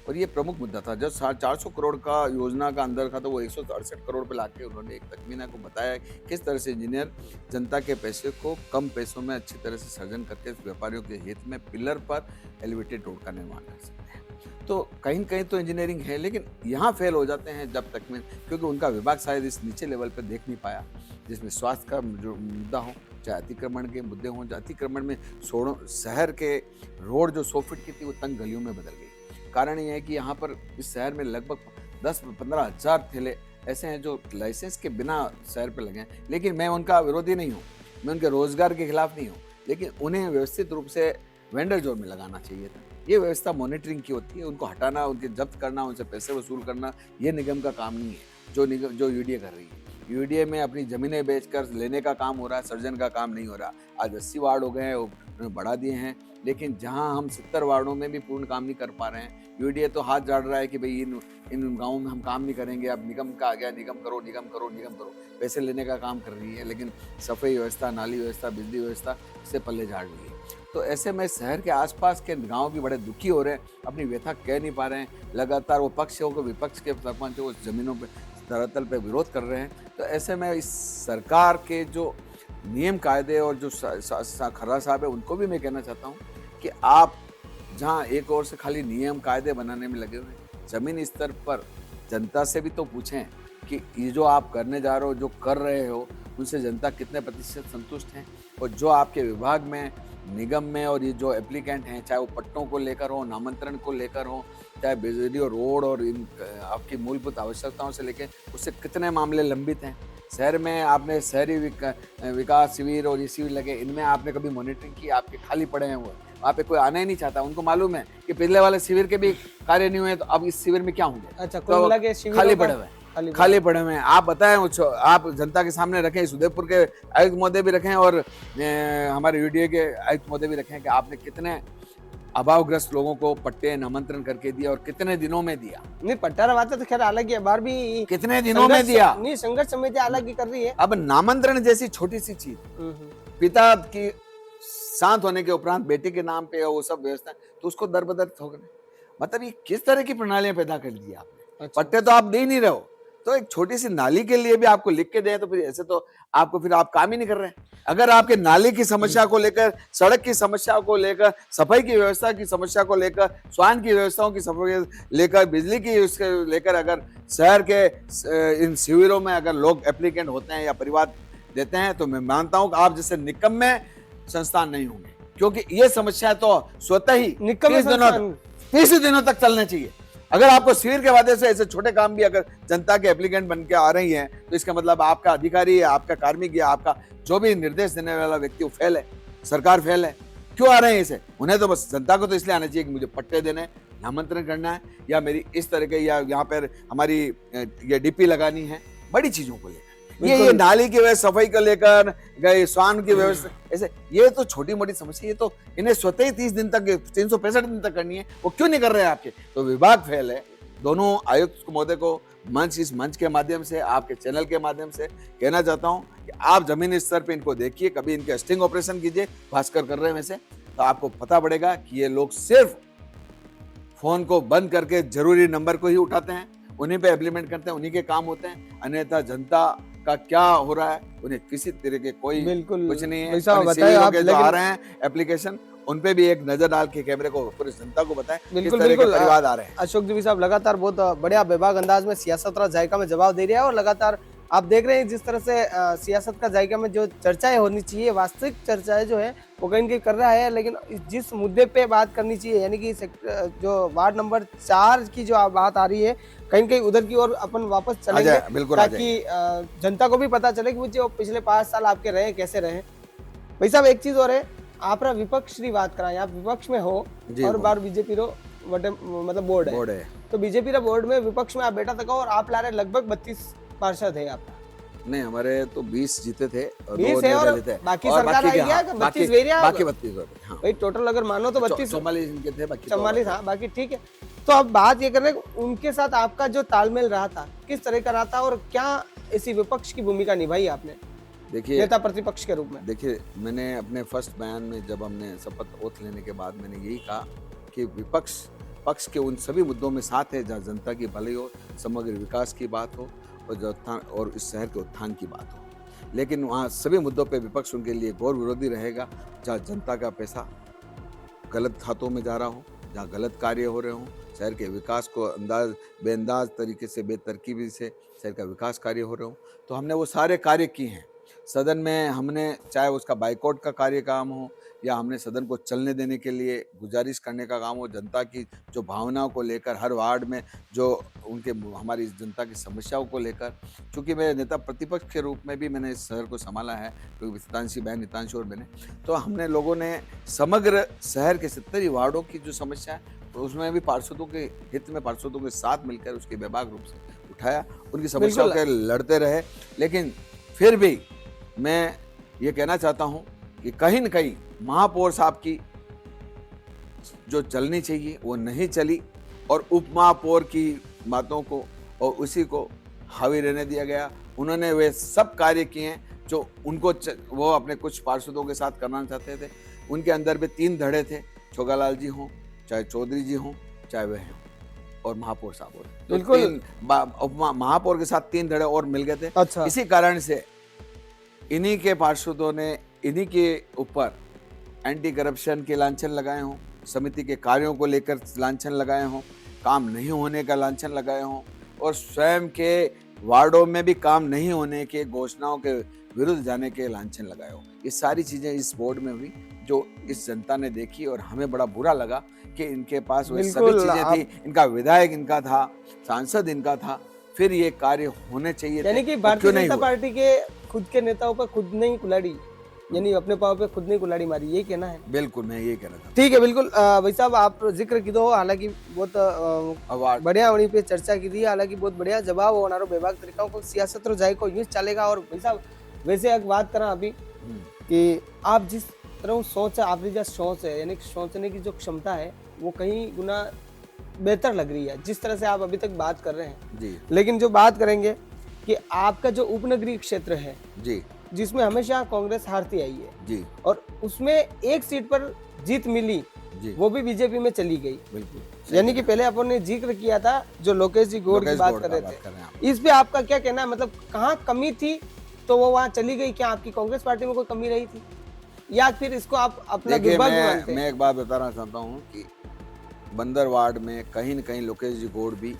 और ये प्रमुख मुद्दा था। जब 450 करोड़ का योजना का अंदर था तो वो 168 करोड़ पे लाके उन्होंने एक तखमीना को बताया किस तरह से इंजीनियर जनता के पैसे को कम पैसों में अच्छी तरह से सर्जन करके व्यापारियों के हित में पिलर पर एलिवेटेड रोड का निर्माण कर सकते हैं। तो कहीं कहीं तो इंजीनियरिंग है, लेकिन यहाँ फेल हो जाते हैं जब तक में, क्योंकि उनका विभाग शायद इस नीचे लेवल पर देख नहीं पाया, जिसमें स्वास्थ्य का जो मुद्दा हो, चाहे अतिक्रमण के मुद्दे हों। अतिक्रमण में शहर के रोड जो 100 फीट की थी वो तंग गलियों में बदल गई। कारण ये है कि यहाँ पर इस शहर में लगभग 10-15 हज़ार ठेले ऐसे हैं जो लाइसेंस के बिना शहर पर लगे हैं। लेकिन मैं उनका विरोधी नहीं हूँ, मैं उनके रोजगार के खिलाफ नहीं हूँ, लेकिन उन्हें व्यवस्थित रूप से वेंडर जोन में लगाना चाहिए था। ये व्यवस्था मॉनिटरिंग की होती है, उनको हटाना, उनके जब्त करना, उनसे पैसे वसूल करना, ये निगम का काम नहीं है जो यूडीए कर रही है। यूडीए में अपनी जमीनें बेचकर लेने का काम हो रहा है, सर्जन का काम नहीं हो रहा। आज 80 वार्ड हो गए हैं, उन्होंने बढ़ा दिए हैं, लेकिन जहां हम 70 वार्डों में भी पूर्ण काम नहीं कर पा रहे हैं, यूडीए तो हाथ झाड़ रहा है कि भाई इन गाँवों में हम काम नहीं करेंगे, अब निगम का आ गया, निगम करो, पैसे लेने का काम कर रही है, लेकिन सफाई व्यवस्था, नाली व्यवस्था, बिजली व्यवस्था से पल्ले झाड़ रही है। तो ऐसे में शहर के आसपास के गांव भी बड़े दुखी हो रहे हैं, अपनी व्यथा कह नहीं पा रहे हैं। लगातार वो पक्ष हो, विपक्ष के सरपंच हो, जमीनों पे धरातल पे विरोध कर रहे हैं। तो ऐसे में इस सरकार के जो नियम कायदे और जो खर्रा साहब है, उनको भी मैं कहना चाहता हूँ कि आप जहाँ एक ओर से खाली नियम कायदे बनाने में लगे हुए हैं, जमीन स्तर पर जनता से भी तो पूछें कि ये जो आप करने जा रहे हो, जो कर रहे हो, उनसे जनता कितने प्रतिशत संतुष्ट हैं। और जो आपके विभाग में, निगम में और ये जो एप्लीकेंट हैं, चाहे वो पट्टों को लेकर हो, नामांतरण को लेकर हो, चाहे बिजली और रोड और इन आपकी मूलभूत आवश्यकताओं से लेकर, उससे कितने मामले लंबित हैं। शहर में आपने शहरी विकास शिविर और ये शिविर लगे, इनमें आपने कभी मॉनिटरिंग की? आपके खाली पड़े हैं, वो वहाँ पे कोई आना ही नहीं चाहता। उनको मालूम है कि पिछले वाले शिविर के भी कार्य नहीं हुए, तो अब इस शिविर में क्या होंगे? अच्छा, तो खाली पड़े हुए हैं। आप बताएं, आप जनता के सामने रखें, इस उदयपुर के आयुक्त महोदय भी रखें और हमारे यूडीए के आयुक्त महोदय भी रखें कि आपने कितने अभावग्रस्त लोगों को पट्टे नामांतरण करके दिया और कितने दिनों में दिया। नहीं, पट्टा रवाता तो खैर अलग है, बार भी कितने दिनों में दिया। नहीं, संघर्ष समिति अलग ही कर रही है। अब नामांतरण जैसी छोटी सी चीज, पिता की शांत होने के उपरांत बेटे के नाम पे वो सब व्यवस्था, तो उसको दर बदर ठोकने, मतलब ये किस तरह की प्रणालियां पैदा कर दी आपने। अच्छा। पट्टे तो आप दे नहीं रहे हो, तो एक छोटी सी नाली के लिए भी आपको लिख के दें, तो फिर ऐसे तो आपको फिर आप काम ही नहीं कर रहे हैं। अगर आपके नाली की समस्या को लेकर, सड़क की समस्या को लेकर, सफाई की व्यवस्था की समस्या को लेकर, स्वास्थ्य की व्यवस्थाओं की समस्या लेकर, बिजली की उसके लेकर, अगर शहर के इन शिविरों में अगर लोग एप्लीकेंट होते हैं या परिवार देते हैं, तो मैं मानता हूँ कि आप जैसे निकम्मे संस्थान नहीं होंगे, क्योंकि ये समस्या तो स्वतः ही 30 दिनों तक चलना चाहिए। अगर आपको शिविर के माध्यम से ऐसे छोटे काम भी अगर जनता के एप्लीकेंट बन के आ रही हैं, तो इसका मतलब आपका अधिकारी है, आपका कार्मिक है, आपका जो भी निर्देश देने वाला व्यक्ति वो फेल है, सरकार फेल है। क्यों आ रहे हैं इसे? उन्हें तो बस जनता को तो इसलिए आना चाहिए कि मुझे पट्टे देने हैं, आमंत्रण करना है, या मेरी इस तरह के, या यहाँ पर हमारी ये डीपी लगानी है, बड़ी चीजों को लेकर। ये नाली की व्यवस्था, सफाई को लेकर, गए स्वान की व्यवस्था, ऐसे ये तो छोटी मोटी समस्या, ये तो इन्हें स्वतः ही 30 दिन तक, 365 दिन तक करनी है, वो क्यों नहीं कर रहे हैं आपके? तो विभाग फेल है। दोनों आयुक्त महोदय को इस मंच के माध्यम से, आपके चैनल के माध्यम से कहना चाहता हूं कि आप जमीनी स्तर पे इनको देखिए, कभी इनके स्टिंग ऑपरेशन कीजिए, भास्कर कर रहे हैं वैसे, तो आपको पता पड़ेगा कि ये लोग सिर्फ फोन को बंद करके जरूरी नंबर को ही उठाते हैं, उन्हीं पे इम्प्लीमेंट करते हैं, उन्हीं के काम होते हैं, अन्यथा जनता का क्या हो रहा है उन्हें किसी तरह के कोई कुछ नहीं है। जो आ रहे हैं एप्लीकेशन, उन पे भी एक नजर डाल के कैमरे को पूरी जनता को बताएं किस तरह के परिवार आ रहे हैं। अशोक जी साहब लगातार बहुत बढ़िया बेबाक अंदाज में सियासत और जायका में जवाब दे रहा है, और लगातार आप देख रहे हैं जिस तरह से सियासत का जायका में जो चर्चाएं होनी चाहिए, वास्तविक चर्चाएं जो है वो कहीं कहीं कर रहा है, लेकिन जिस मुद्दे पे बात करनी चाहिए, यानी कि जो वार्ड नंबर 4 की जो बात आ रही है, कहीं कहीं उधर की ओर अपन वापस चलेंगे, ताकि जनता को भी पता चले कि वो जो पिछले 5 साल आपके रहे कैसे रहे। भाई साहब एक चीज और है, आप विपक्ष की बात कराएं, आप विपक्ष में हो और बार बीजेपी रो मतलब बोर्ड है, तो बीजेपी रा बोर्ड में विपक्ष में आप बैठा था और आप ला रहे लगभग 32 पार्षद है आपका। नहीं, हमारे तो 20 जीते थे और 20 है, और बाकी सरकार आई है 32 वेरिया, बाकी 32 हाँ। भाई टोटल अगर मानो तो 32 44 इनके थे, बाकी 44 हाँ, बाकी ठीक है। तो अब बात ये कर रहे हैं उनके साथ आपका जो तालमेल रहा था किस तरह का रहा था, और क्या ऐसी विपक्ष की भूमिका निभाई आपने, देखिए नेता प्रतिपक्ष के रूप में? देखिए, मैंने अपने फर्स्ट बयान में, जब हमने शपथ ओथ लेने के बाद, मैंने यही कहा कि विपक्ष पक्ष के उन सभी मुद्दों में साथ है जहाँ जनता की भलाई हो, समग्र विकास की बात हो, और इस शहर के उत्थान की बात हो। लेकिन वहाँ सभी मुद्दों पे विपक्ष उनके लिए घोर विरोधी रहेगा जहाँ जनता का पैसा गलत खातों में जा रहा हो, जहाँ गलत कार्य हो रहे हों, शहर के विकास को बेअंदाज तरीके से, बेतरकीबी से शहर का विकास कार्य हो रहे हों। तो हमने वो सारे कार्य किए हैं सदन में। हमने चाहे उसका बाइकआउट का कार्य काम हो, या हमने सदन को चलने देने के लिए गुजारिश करने का काम हो, जनता की जो भावनाओं को लेकर, हर वार्ड में जो उनके, हमारी जनता की समस्याओं को लेकर, क्योंकि मैं नेता प्रतिपक्ष के रूप में भी मैंने इस शहर को संभाला है, क्योंकि हितांशी बहन, हितांशी और मैंने, तो हमने लोगों ने समग्र शहर के 70 वार्डों की जो समस्या है, तो उसमें भी पार्षदों के हित में, पार्षदों के साथ मिलकर उसके व्यापक रूप से उठाया, उनकी समस्याओं के लड़ते रहे। लेकिन फिर भी मैं ये कहना चाहता हूँ कि कहीं न कहीं महापौर साहब की जो चलनी चाहिए वो नहीं चली, और उप महापौर की बातों को और उसी को हावी रहने दिया गया। उन्होंने वे सब कार्य किए हैं जो उनको वो अपने कुछ पार्षदों के साथ करना चाहते थे। उनके अंदर भी 3 धड़े थे, छोगालाल जी हों, चाहे चौधरी जी हों, चाहे वह हों, और महापौर साहब हों। बिल्कुल महापौर के साथ 3 धड़े और मिल गए थे। अच्छा। इसी कारण से इन्हीं के पार्षदों ने इन्हीं के ऊपर एंटी करप्शन के लांछन लगाए हों, समिति के कार्यों को लेकर लांछन लगाए हों, काम नहीं होने का लांछन लगाए हों, और स्वयं के वार्डों में भी काम नहीं होने के, घोषणाओं के विरुद्ध जाने के लांछन लगाए हों। ये सारी चीजें इस बोर्ड में हुई जो इस जनता ने देखी, और हमें बड़ा बुरा लगा कि इनके पास वो सभी चीजें थी, इनका विधायक इनका था, सांसद इनका था, फिर ये कार्य होने चाहिए थे। यानी कि भारतीय जनता पार्टी के खुद के नेताओं पर खुद नहीं कुल्हाड़ी, यानी अपने पाँव पे खुद नहीं कुल्हाड़ी मारी, यही कहना है? बिल्कुल, मैं यही कहना था। ठीक है, बिल्कुल। भाई साहब आप जिक्र की दो, हालांकि बहुत बढ़िया वहीं पे चर्चा की थी, हालांकि बहुत बढ़िया जवाब होना बेबाक तरीका को सियासत रो जाए को यूं चलेगा। और भाई साहब वैसे एक बात करा अभी कि आप जिस तरह सोच है, आपकी जो सोच है, यानी सोचने की जो क्षमता है, वो कहीं गुना बेहतर लग रही है जिस तरह से आप अभी तक बात कर रहे हैं जी। लेकिन जो बात करेंगे कि आपका जो उपनगरीय क्षेत्र है जी, जिसमें हमेशा कांग्रेस हारती आई है जी, और उसमें एक सीट पर जीत मिली जी, वो भी बीजेपी में चली गई। बिल्कुल, यानी कि पहले अपन ने जिक्र किया था जो लोकेश जी गौड़ की बात कर रहे थे, इस पे आपका क्या कहना है? मतलब कहाँ कमी थी तो वो वहाँ चली गई? क्या आपकी कांग्रेस पार्टी में कोई कमी रही थी, या फिर इसको आप अपना दुर्भाग्य मानते हैं? मैं एक बात बताना चाहता हूँ कि बंदर वार्ड में कहीं न कहीं लोकेश जी गौड़ भी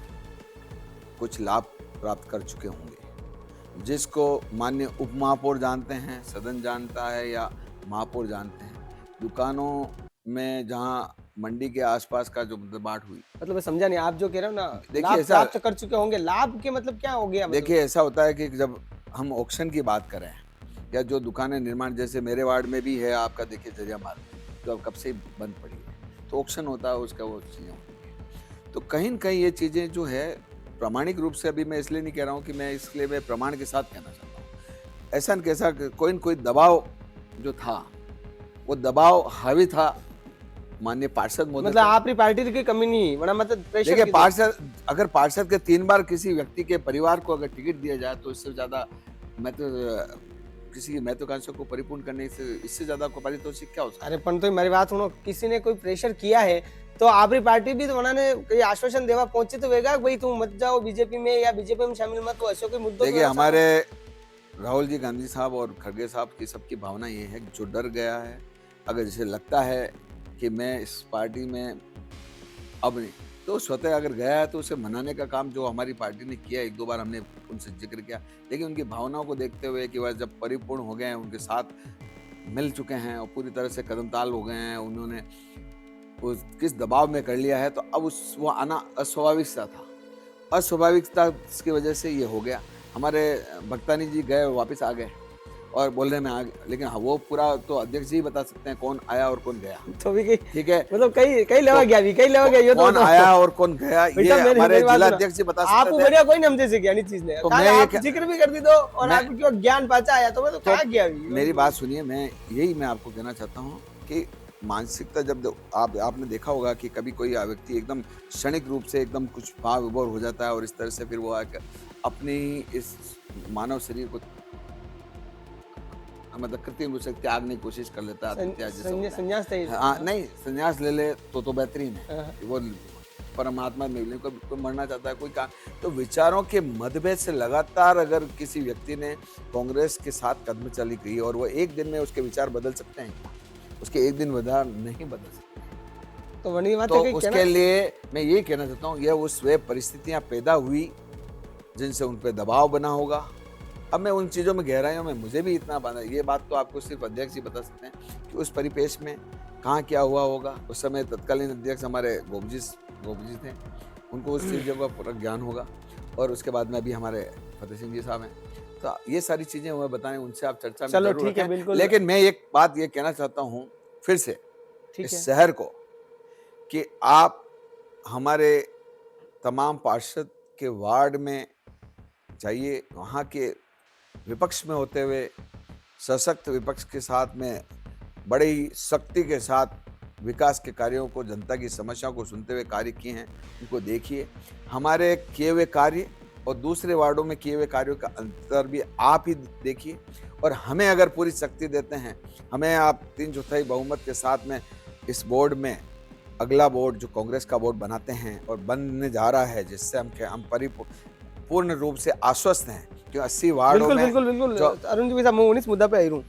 कुछ लाभ प्राप्त कर चुके होंगे, जिसको माननीय उप महापौर जानते हैं, सदन जानता है, या महापौर जानते हैं। दुकानों में जहाँ मंडी के आसपास का जो बाढ़ हुई, मतलब मैं समझा नहीं, आप जो कह रहे हो ना, देखिए लाभ ऐसा प्राप्त कर चुके होंगे, लाभ के मतलब क्या हो गया? मतलब देखिए ऐसा होता है कि जब हम ऑक्शन की बात करें या जो दुकानें निर्माण, जैसे मेरे वार्ड में भी है आपका, देखिए जरिया मार्केट जो अब कब से बंद पड़ी है, तो ऑक्शन होता है उसका, वो चीज़ें होती हैं। तो कहीं न कहीं ये चीज़ें जो है प्रामाणिक रूप से, अभी मैं इसलिए नहीं कह रहा हूँ कि मैं इसलिए मैं प्रमाण के साथ कहना चाहता हूँ, ऐसा न कैसा कोई न कोई दबाव जो था, वो दबाव हावी था माननीय पार्षद महोदय मतलब पर। आपकी पार्टी की कमी नहीं, बड़ा मतलब प्रेशर देखिए की पार्षद, अगर पार्षद के 3 बार किसी व्यक्ति के परिवार को अगर टिकट दिया जाए तो इससे ज्यादा मैं तो किसी की महत्वाकांक्षा को परिपूर्ण करने से इससे ज्यादा को पारितोषिक क्या हो सकता अरे पण तो मेरी बात सुनो, किसी ने कोई प्रेशर किया है तो आपकी पार्टी भी तो उन्होंने कोई आश्वासन देवा पहुंचे तो वेगा भाई तुम मत जाओ बीजेपी में या बीजेपी में शामिल मत हो, ऐसे कोई है? मुद्दों देखिए हमारे राहुल जी गांधी साहब और खड़गे साहब की सबकी भावना ये है कि जो डर गया है, अगर जिसे लगता है कि मैं इस पार्टी में अब नहीं, तो स्वतः अगर गया है तो उसे मनाने का काम जो हमारी पार्टी ने किया, 1-2 बार हमने उनसे जिक्र किया, लेकिन उनकी भावनाओं को देखते हुए कि वह जब परिपूर्ण हो गए हैं, उनके साथ मिल चुके हैं और पूरी तरह से कदमताल हो गए हैं, उन्होंने उस किस दबाव में कर लिया है, तो अब उस वो आना अस्वाभाविक सा था, अस्वाभाविकता की वजह से ये हो गया। हमारे भक्तानी जी गए, वापस आ गए और बोलने में आ गए, लेकिन हाँ वो पूरा तो अध्यक्ष जी बता सकते हैं कौन आया और कौन गया, तो भी कई ठीक है? मतलब कई लेवा गया भी, कई लेवा गया ये तो कौन आया और कौन गया ये बेटा, मेरी हमारे बात जिला सुनो। अध्यक्ष जी बता आप सकते थे। बढ़िया कोई नमते से ज्ञानी चीज नहीं, तो कल मैं ये आप जिक्र भी कर दी दो और मैं- आपको ज्ञान पाचा आया तो मैं तो कहा गया भी। मेरी बात सुनिए, मैं आपको कहना चाहता हूँ कि मानसिकता जब आपने देखा होगा कि कभी कोई व्यक्ति एकदम क्षणिक रूप से एकदम कुछ भाव विभोर हो जाता है और इस तरह से फिर वो आकर अपनी इस मानव शरीर को मतलब कृत्रिम रूप से त्यागने की कोशिश कर लेता है, आत्महत्या जैसा होता है। संन्यास थे। हाँ नहीं, संन्यास ले ले तो बेहतरीन है, हाँ। वो परमात्मा में मिलने को कोई मरना चाहता है, कोई काम। तो विचारों के मतभेद से लगातार अगर किसी व्यक्ति ने कांग्रेस के साथ कदमचली की और वो एक दिन में उसके विचार बदल सकते हैं, उसके एक दिन विचार नहीं बदल सकते। तो वही बात तो है कि उसके लिए मैं ये कहना चाहता हूँ, यह उस वे परिस्थितियां पैदा हुई जिनसे उन पर दबाव बना होगा। अब मैं उन चीज़ों में गहराइयों में मुझे भी इतना बात है, ये बात तो आपको सिर्फ अध्यक्ष ही बता सकते हैं कि उस परिपेश में कहाँ क्या हुआ होगा। उस समय तत्कालीन अध्यक्ष हमारे गोपजी थे, उनको उस चीज़ों का पूरा ज्ञान होगा। और उसके बाद में अभी हमारे फतेह सिंह जी साहब हैं, तो ये सारी चीज़ें हमें बताएं, उनसे आप चर्चा में चलो जरूर ठीक है, रखें। बिल्कुल। लेकिन मैं एक बात ये कहना चाहता हूँ फिर से ठीक इस है। शहर को कि आप हमारे तमाम पार्षद के वार्ड में जाइए, वहाँ के विपक्ष में होते हुए सशक्त विपक्ष के साथ में बड़ी ही शक्ति के साथ विकास के कार्यों को, जनता की समस्याओं को सुनते हुए कार्य किए हैं, उनको देखिए। हमारे किए हुए कार्य और दूसरे वार्डों में किए हुए कार्यों का अंतर भी आप ही देखिए। और हमें अगर पूरी शक्ति देते हैं, हमें आप 3/4 बहुमत के साथ में इस बोर्ड में अगला बोर्ड जो कांग्रेस का बोर्ड बनाते हैं और बनने जा रहा है, जिससे हम पूर्ण रूप से आश्वस्त हैं कि 80 वार्डों बिल्कुल में बिल्कुल बिल्कुल जो अरुण जी भाई साहब, मैं इस मुद्दा पे आई हूँ।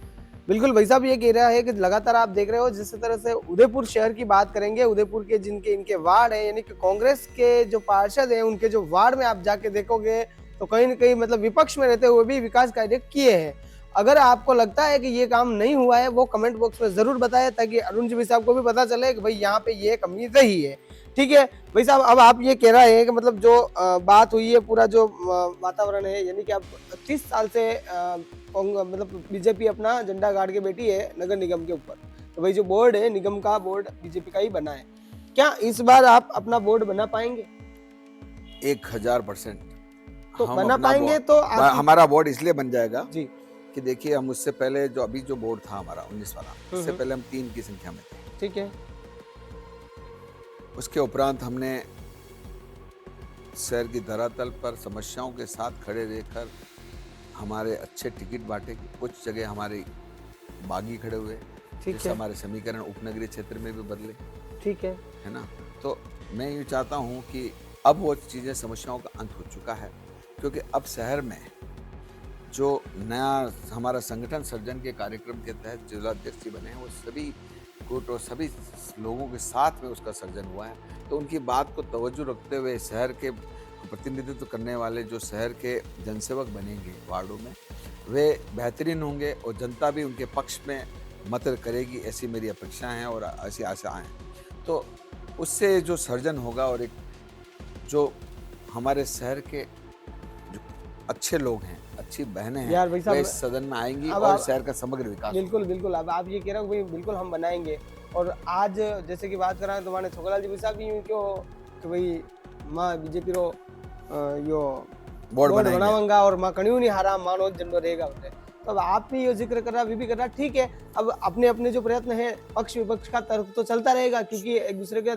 बिल्कुल भाई साहब ये कह रहा है कि लगातार आप देख रहे हो जिस तरह से उदयपुर शहर की बात करेंगे, उदयपुर के जिनके इनके वार्ड है, यानी कि कांग्रेस के जो पार्षद हैं उनके जो वार्ड में आप जाके देखोगे तो कहीं ना कहीं मतलब विपक्ष में रहते हुए भी विकास कार्य किए हैं। अगर आपको लगता है कि ये काम नहीं हुआ है वो कमेंट बॉक्स में जरूर बताएं, ताकि अरुण जी भाई साहब को भी पता चले कि भाई यहाँ पे ये कमी रही है। ठीक है भाई साहब, अब आप ये कह रहे हैं कि मतलब जो बात हुई है, पूरा जो वातावरण है, यानी कि अब 30 साल से मतलब बीजेपी अपना झंडा गाड़ के बैठी है नगर निगम के ऊपर, तो भाई जो बोर्ड है निगम का, बोर्ड बीजेपी का ही बना है। क्या इस बार आप अपना बोर्ड बना पाएंगे? 1000%। तो हम बना अपना पाएंगे बोर्ड- तो आप हमारा बोर्ड इसलिए बन जाएगा जी कि देखिए, हम उससे पहले जो अभी जो बोर्ड था हमारा 19 वाला, उससे पहले हम 3 की संख्या में थे। ठीक है। उसके उपरांत हमने शहर की धरातल पर समस्याओं के साथ खड़े रहकर हमारे अच्छे टिकट बांटे। कुछ जगह हमारे बागी खड़े हुए, ठीक जिससे है। हमारे समीकरण उपनगरीय क्षेत्र में भी बदले, ठीक है। है ना। तो मैं ये चाहता हूँ कि अब वो चीज़ें, समस्याओं का अंत हो चुका है, क्योंकि अब शहर में जो नया हमारा संगठन सर्जन के कार्यक्रम के तहत जिला अध्यक्ष जी बने हैं, वो सभी गुट और सभी लोगों के साथ में उसका सर्जन हुआ है। तो उनकी बात को तवज्जो रखते हुए शहर के प्रतिनिधित्व करने वाले जो शहर के जनसेवक बनेंगे वार्डों में, वे बेहतरीन होंगे और जनता भी उनके पक्ष में मत करेगी, ऐसी मेरी अपेक्षाएं हैं और ऐसी आशाएं हैं। तो उससे जो सर्जन होगा और एक जो हमारे शहर के जो अच्छे लोग हैं, अच्छी बहनें हैं, यार भाई साहब, वे इस सदन में आएंगी अब और आप- शहर का समग्र विकास होगा। बिल्कुल बिल्कुल, अब आप ये कह रहे हो भाई बिल्कुल हम बनाएंगे। और आज जैसे कि बात कर रहे हैं तो माने छोकलाल जी भाई साहब भी यूं क्यों कि भाई मां बीजेपी रो यो बोर्ड बोर्ड बनाएंगे। बनावांगा और मां कणियों नहीं हारा मानो झंडो रहेगा उसे। तो अब आप भी ये जिक्र कर रहा, अभी भी कर रहा, ठीक है। अब अपने अपने जो प्रयत्न है, पक्ष विपक्ष का तर्क तो चलता रहेगा, क्योंकि एक दूसरे के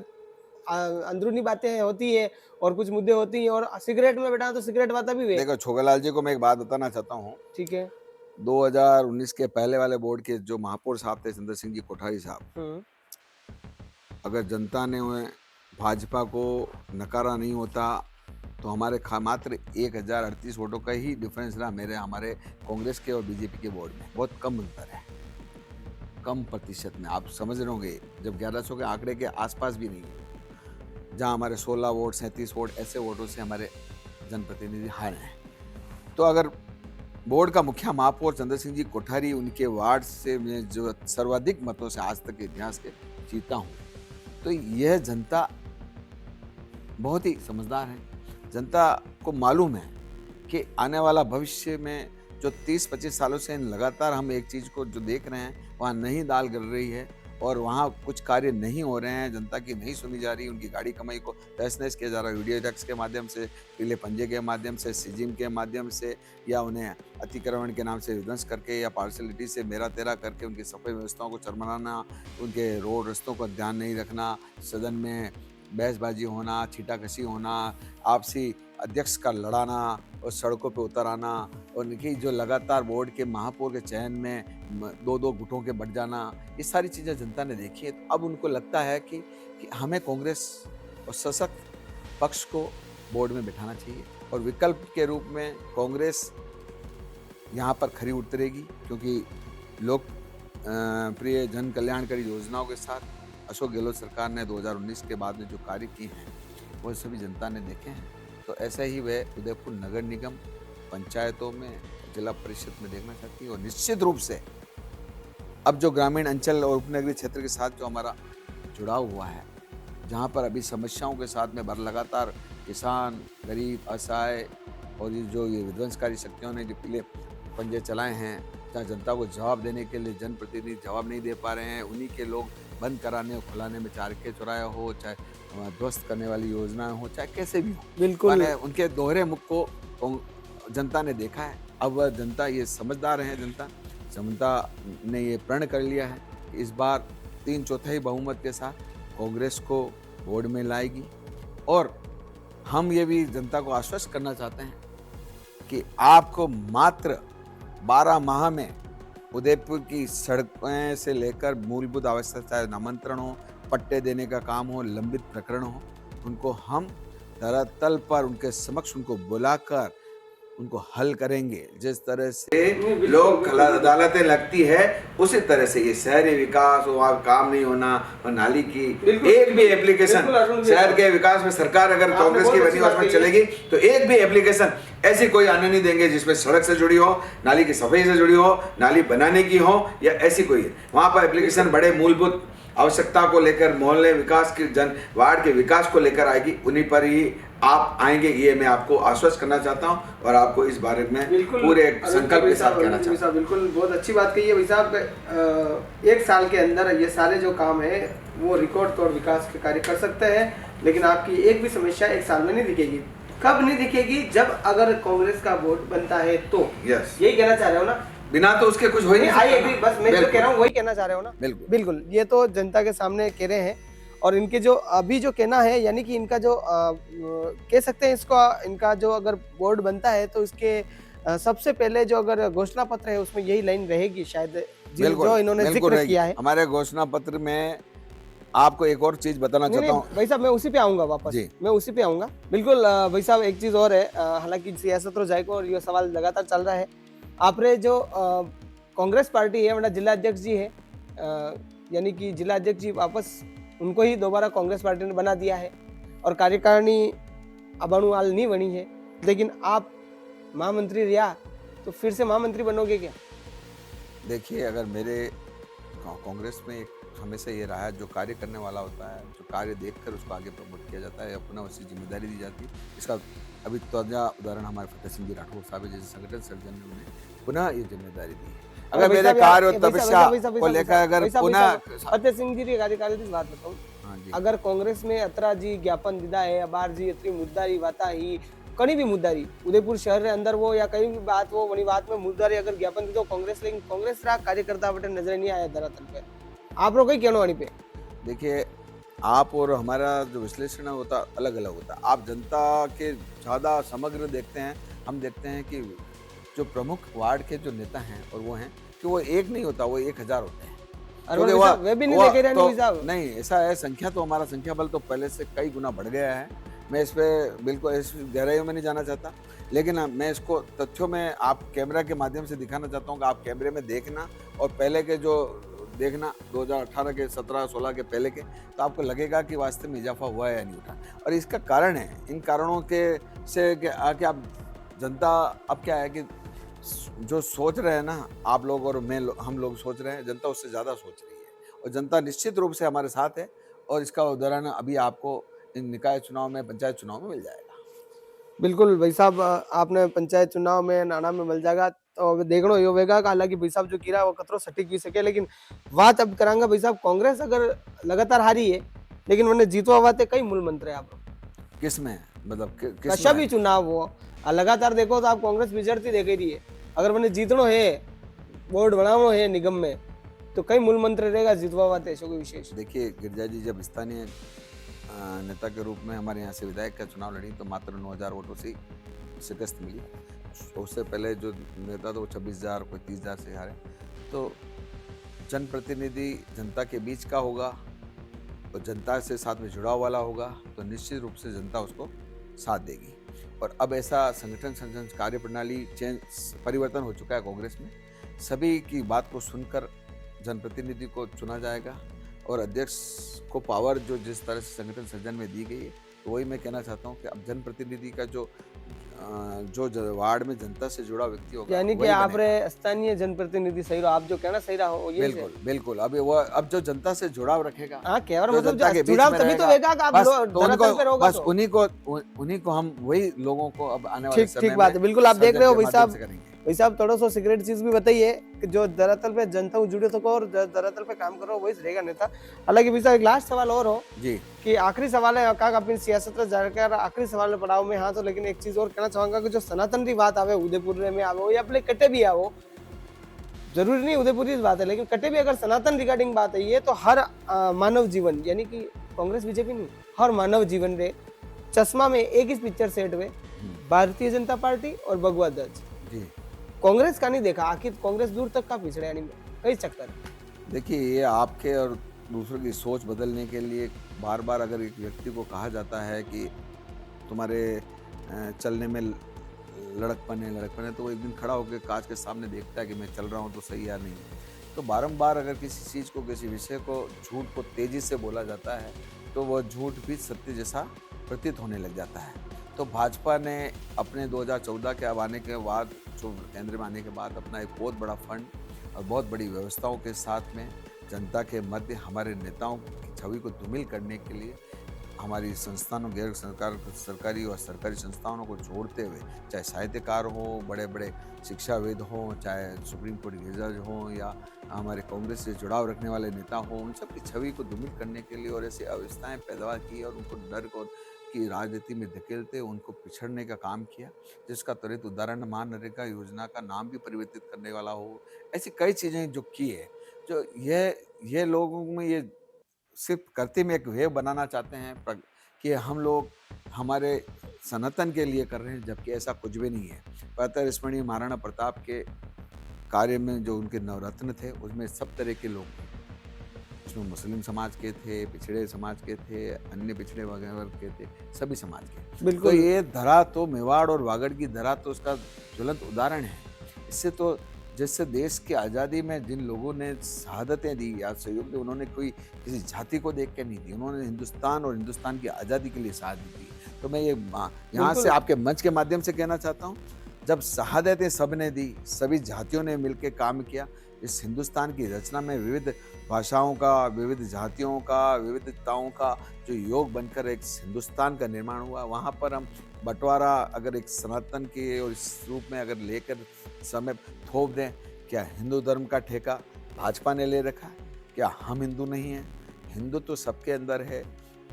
अंदरूनी बातें होती है और कुछ मुद्दे होती हैं। और सिगरेट में बैठा तो सिगरेट बात भी हुई, देखो छोगलाल जी को मैं एक बात बताना चाहता हूँ। ठीक है। 2019 के पहले वाले बोर्ड के जो महापौर साहब थे चंद्र सिंह जी कोठारी साहब, अगर जनता ने उन्हें भाजपा को नकारा नहीं होता तो हमारे मात्र 1038 वोटों का ही डिफरेंस रहा हमारे कांग्रेस के और बीजेपी के बोर्ड में। बहुत कम अंतर है, कम प्रतिशत में। आप समझ रहे होंगे जब 1100 के आंकड़े के आसपास भी नहीं है, जहां हमारे 16 वोट 37 वोट ऐसे वोटों से हमारे जनप्रतिनिधि हारे हैं। तो अगर बोर्ड का मुखिया महापौर चंद्र सिंह जी कोठारी, उनके वार्ड से मैं जो सर्वाधिक मतों से आज तक के इतिहास के जीता हूँ, तो यह जनता बहुत ही समझदार है। जनता को मालूम है कि आने वाला भविष्य में जो 30-25 सालों से लगातार हम एक चीज़ को जो देख रहे हैं, वहाँ नई दाल गल रही है और वहाँ कुछ कार्य नहीं हो रहे हैं, जनता की नहीं सुनी जा रही, उनकी गाड़ी कमाई को तहस-नहस किया जा रहा है। वीडियो टैक्स के माध्यम से, पीले पंजे के माध्यम से, सिजिम के माध्यम से, या उन्हें अतिक्रमण के नाम से विध्वंस करके या पार्शलिटी से मेरा तेरा करके उनकी सफाई व्यवस्थाओं को चरमराना, उनके रोड रस्तों का ध्यान नहीं रखना, सदन में बहसबाजी होना, छीटाकशी होना, आपसी अध्यक्ष का लड़ाना और सड़कों पे उतर आना, और इनकी जो लगातार बोर्ड के महापौर के चयन में 2-2 गुटों के बढ़ जाना, ये सारी चीज़ें जनता ने देखी है। तो अब उनको लगता है कि हमें कांग्रेस और सशक्त पक्ष को बोर्ड में बिठाना चाहिए और विकल्प के रूप में कांग्रेस यहाँ पर खरी उतरेगी, क्योंकि लोक प्रिय जन कल्याणकारी योजनाओं के साथ अशोक गहलोत सरकार ने 2019 के बाद में जो कार्य किए हैं वो सभी जनता ने देखे हैं। तो ऐसा ही वह उदयपुर नगर निगम पंचायतों में, जिला परिषद में देखना चाहती है। और निश्चित रूप से अब जो ग्रामीण अंचल और उपनगरीय क्षेत्र के साथ जो हमारा जुड़ाव हुआ है, जहाँ पर अभी समस्याओं के साथ में लगातार किसान, गरीब, असहाय और ये विध्वंसकारी शक्तियों ने जो पीले पंजे चलाए हैं, जहाँ जनता को जवाब देने के लिए जनप्रतिनिधि जवाब नहीं दे पा रहे हैं, उन्हीं के लोग बंद कराने और खुलाने में चारके चौराया हो, चाहे ध्वस्त करने वाली योजनाएं हो, चाहे कैसे भी हो, बिल्कुल उनके दोहरे मुख को जनता ने देखा है। अब वह जनता ये समझदार है, जनता ने ये प्रण कर लिया है कि इस बार 3/4 बहुमत के साथ कांग्रेस को बोर्ड में लाएगी। और हम ये भी जनता को आश्वस्त करना चाहते हैं कि आपको मात्र 12 माह में उदयपुर की सड़कें से लेकर मूलभूत आवश्यकता, चाहे नामांतरण हो, पट्टे देने का काम हो, लंबित प्रकरण हो, उनको हम धरातल पर उनके समक्ष उनको बुलाकर उनको हल करेंगे। जिस तरह से लोक अदालतें लगती है, उसी तरह से ये शहरी विकास हो, वहाँ काम नहीं होना, और नाली की एक भी एप्लीकेशन शहर के विकास में सरकार अगर कांग्रेस की बनी उसमें चलेगी तो एक भी एप्लीकेशन ऐसी कोई आने नहीं देंगे जिसमें सड़क से जुड़ी हो, नाली की सफाई से जुड़ी हो, नाली बनाने की हो या ऐसी कोई। वहाँ पर एप्लीकेशन बड़े मूलभूत आवश्यकता को लेकर, मोहल्ले विकास की, वार्ड के विकास को लेकर आएगी, उन्हीं पर ही आप आएंगे, ये मैं आपको आश्वस्त करना चाहता हूं और आपको इस बारे में पूरे संकल्प के साथ कहना चाहता हूं। बिल्कुल, बहुत अच्छी बात कही है भाई साहब। 1 साल के अंदर ये सारे जो काम है वो रिकॉर्ड तोड़ विकास के कार्य कर सकते हैं, लेकिन आपकी एक भी समस्या 1 साल में नहीं दिखेगी। कब नहीं दिखेगी? जब अगर कांग्रेस का वोट बनता है तो। यही कहना चाह रहे हो ना? बिना तो उसके कुछ हो ही नहीं सकता। बस मैं जो कह रहा हूँ वही कहना चाह रहे हो ना? बिल्कुल, ये तो जनता के सामने कह रहे हैं। और इनके जो अभी जो कहना है, यानी कि इनका जो कह सकते हैं इसको, इनका जो अगर बोर्ड बनता है तो इसके सबसे पहले जो अगर घोषणा पत्र है उसमें यही लाइन रहेगी शायद, जो इन्होंने जिक्र किया है हमारे घोषणा पत्र में। आपको एक और चीज बताना चाहता हूँ भाई साहब, मैं उसी पे आऊंगा वापस, मैं उसी पे आऊंगा। बिल्कुल भाई साहब, एक चीज और है, हालांकि सियासत रो जाए को और ये सवाल लगातार चल रहा है। आपने जो कांग्रेस पार्टी है, वरना जिला अध्यक्ष जी है, यानी कि जिला अध्यक्ष जी वापस उनको ही दोबारा कांग्रेस पार्टी ने बना दिया है और कार्यकारिणी अबानुआल नहीं बनी है, लेकिन आप महामंत्री रिया तो फिर से महामंत्री बनोगे क्या? देखिए, अगर मेरे कांग्रेस में एक हमेशा ये रहा है, जो कार्य करने वाला होता है, जो कार्य देखकर उसको आगे प्रमोट किया जाता है, अपना उसी जिम्मेदारी दी जाती है। इसका अभी ताज़ा उदाहरण हमारे फतेह सिंह जी राठौर साहब है, जैसे संगठन सर्जन ने उन्हें पुनः ये जिम्मेदारी दी है। अगर मेरे कार्य और तपस्या को लेकर अगर पुनः फतेह सिंह जी कार्यकारिणी बात बताऊं, हाँ जी, अगर कांग्रेस में अतरा जी ज्ञापन दीदा है, अबार जी इतनी मुद्दारी वाता ही कहीं भी मुद्दारी उदयपुर शहर के अंदर वो या कहीं भी बात वो वही बात में मुद्दारी अगर ज्ञापन दी तो कांग्रेस, लेकिन कांग्रेस रा कार्यकर्ता बटे नजर नहीं आया धरातल पे। आप लोग कहीं कहना वाणी पे देखिए, आप और हमारा जो विश्लेषण है होता अलग अलग होता है। आप जनता के ज़्यादा समग्र देखते हैं, हम देखते हैं कि जो प्रमुख वार्ड के जो नेता हैं और वो हैं कि वो एक नहीं होता, वो 1000 होते हैं। अरविंद साहब, वे भी नहीं देखे रहे नहीं साहब। नहीं, ऐसा है, संख्या तो हमारा संख्या बल तो पहले से कई गुना बढ़ गया है। मैं इस पे बिल्कुल इस गहराइयों में नहीं जाना चाहता, लेकिन मैं इसको तथ्यों में आप कैमरा के माध्यम से दिखाना चाहता हूँ कि आप कैमरे में देखना और पहले के जो देखना 2018 के 17-16 के पहले के, तो आपको लगेगा कि वास्तव में इजाफा हुआ है या नहीं हुआ। और इसका कारण है, इन कारणों के से कि आप जनता अब क्या है कि जो सोच रहे हैं ना आप लोग और हम लोग सोच रहे हैं, जनता उससे ज़्यादा सोच रही है और जनता निश्चित रूप से हमारे साथ है। और इसका उदाहरण अभी आपको इन निकाय चुनाव में, पंचायत चुनाव में मिल जाएगा। बिल्कुल भाई साहब, आपने पंचायत चुनाव में नाना में मिल जाएगा तो देखना ही होगा। हालांकि भाई साहब जो कीरा वो कतरो सटीक भी सके, लेकिन बात अब करांगा भाई साहब, कांग्रेस अगर लगातार हारी है लेकिन मैंने जीतवा बातें कई मूल मंत्र है आप किस में, मतलब किस कशा में? भी चुनाव हो लगातार देखो तो आप कांग्रेस विजयती देख रही है। अगर मैंने जीतनो है, बोर्ड बनावनो है निगम में, तो कई मूल मंत्र रहेगा जीतवा बातें ऐसा कोई विशेष। देखिए, गिरजा जी जब स्थानीय नेता के रूप में हमारे यहाँ से विधायक का चुनाव लड़ी तो मात्र 9000 वोटों से शिकस्त मिली। उससे पहले जो नेता तो 26,000 कोई 30,000 से हारे। तो जनप्रतिनिधि जनता के बीच का होगा और जनता से साथ में जुड़ाव वाला होगा तो निश्चित रूप से जनता उसको साथ देगी। और अब ऐसा संगठन कार्य प्रणाली परिवर्तन हो चुका है कांग्रेस में। सभी की बात को सुनकर जनप्रतिनिधि को चुना जाएगा और अध्यक्ष को पावर जो जिस तरह से संगठन सृजन में दी गई है, तो वही मैं कहना चाहता हूँ कि अब जनप्रतिनिधि का जो वार्ड में जनता से जुड़ा व्यक्ति होगा, यानी कि आप रे स्थानीय जनप्रतिनिधि सही रहो, आप जो कहना सही रहो ये बिल्कुल बिल्कुल। अब जो जनता से जुड़ाव रखेगा, हाँ केवल जो मतलब जनता के बीच जुड़ाव में तभी तो रहेगा, होगा कि आप बस धरातल पे रहोगे बस तो। उन्हीं को हम वही लोगों को अब आने वाले समय ठीक बात है, बिल्कुल आप देख रहे हो भाई साहब। करेंगे। भाई साहब थोड़ा सा सिगरेट चीज भी बताइए कि जो दरअसल पे जनता जुड़े तो और दरअसल पे काम करो वही रहेगा नेता। हालांकि भाई साहब एक लास्ट सवाल और हो जी कि आखिरी सवाल है का अपनी सियासत में जाकर आखिरी सवाल में पड़ाव में हाँ, तो लेकिन एक चीज और कहना चाहूंगा कि जो सनातन की बात आवे उदयपुर में आवो या अपने कटे भी आवो, जरूरी नहीं उदयपुर की बात है, लेकिन कटे भी अगर सनातन रिगार्डिंग बात है ये तो हर मानव जीवन यानी कि कांग्रेस बीजेपी नहीं, हर मानव जीवन रे चश्मा में एक ही पिक्चर सेट हुए भारतीय जनता पार्टी और भगवा ध्वज। जी कांग्रेस का नहीं देखा, आखिर कांग्रेस दूर तक का पिछड़े यानी कई चक्कर। देखिए, ये आपके और दूसरों की सोच बदलने के लिए बार बार अगर एक व्यक्ति को कहा जाता है कि तुम्हारे चलने में लड़कपन है, तो वो एक दिन खड़ा होकर कांच के सामने देखता है कि मैं चल रहा हूँ तो सही या नहीं। तो बारंबार अगर किसी चीज़ को, किसी विषय को, झूठ को तेज़ी से बोला जाता है तो वह झूठ भी सत्य जैसा प्रतीत होने लग जाता है। तो भाजपा ने अपने 2014 के अब आने के बाद, जो केंद्र में आने के बाद, अपना एक बहुत बड़ा फंड और बहुत बड़ी व्यवस्थाओं के साथ में जनता के मध्य हमारे नेताओं की छवि को धूमिल करने के लिए हमारी संस्थानों, गैर सरकारी और सरकारी संस्थानों को जोड़ते हुए, चाहे साहित्यकार हों, बड़े बड़े शिक्षाविद हों, चाहे सुप्रीम कोर्ट के जज हों या हमारे कांग्रेस से जुड़ाव रखने वाले नेता हों, उन सब की छवि को धूमिल करने के लिए और ऐसी अवस्थाएं पैदा की और उनको डर को की राजनीति में धकेलते उनको पिछड़ने का काम किया, जिसका त्वरित उदाहरण मनरेगा योजना का नाम भी परिवर्तित करने वाला हो। ऐसी कई चीज़ें जो की है, जो ये लोगों में ये सिर्फ करते में एक वेव बनाना चाहते हैं कि हम लोग हमारे सनातन के लिए कर रहे हैं, जबकि ऐसा कुछ भी नहीं है। प्रातः स्मरणीय महाराणा प्रताप के कार्य में जो उनके नवरत्न थे उसमें सब तरह के लोग थे। उसमें मुस्लिम समाज के थे, पिछड़े समाज के थे, अन्य पिछड़े वर्ग के थे, सभी समाज के। बिल्कुल। तो ये धरा तो मेवाड़ और वागड़ की धरा तो उसका ज्वलंत उदाहरण है। इससे तो जिससे देश की आज़ादी में जिन लोगों ने शहादतें दी या सहयोग दिया, उन्होंने कोई किसी जाति को देख के नहीं दी, उन्होंने हिंदुस्तान और हिंदुस्तान की आज़ादी के लिए शहादत दी। तो मैं ये यहाँ से आपके मंच के माध्यम से कहना चाहता हूँ, जब शहादतें सब ने दी, सभी जातियों ने मिलकर काम किया, इस हिंदुस्तान की रचना में विविध भाषाओं का, विविध जातियों का, विविधताओं का जो योग बनकर एक हिंदुस्तान का निर्माण हुआ, वहाँ पर हम बंटवारा अगर एक सनातन के और इस रूप में अगर लेकर समय थोप दें, क्या हिंदू धर्म का ठेका भाजपा ने ले रखा है? क्या हम हिंदू नहीं हैं? हिंदू तो सबके अंदर है,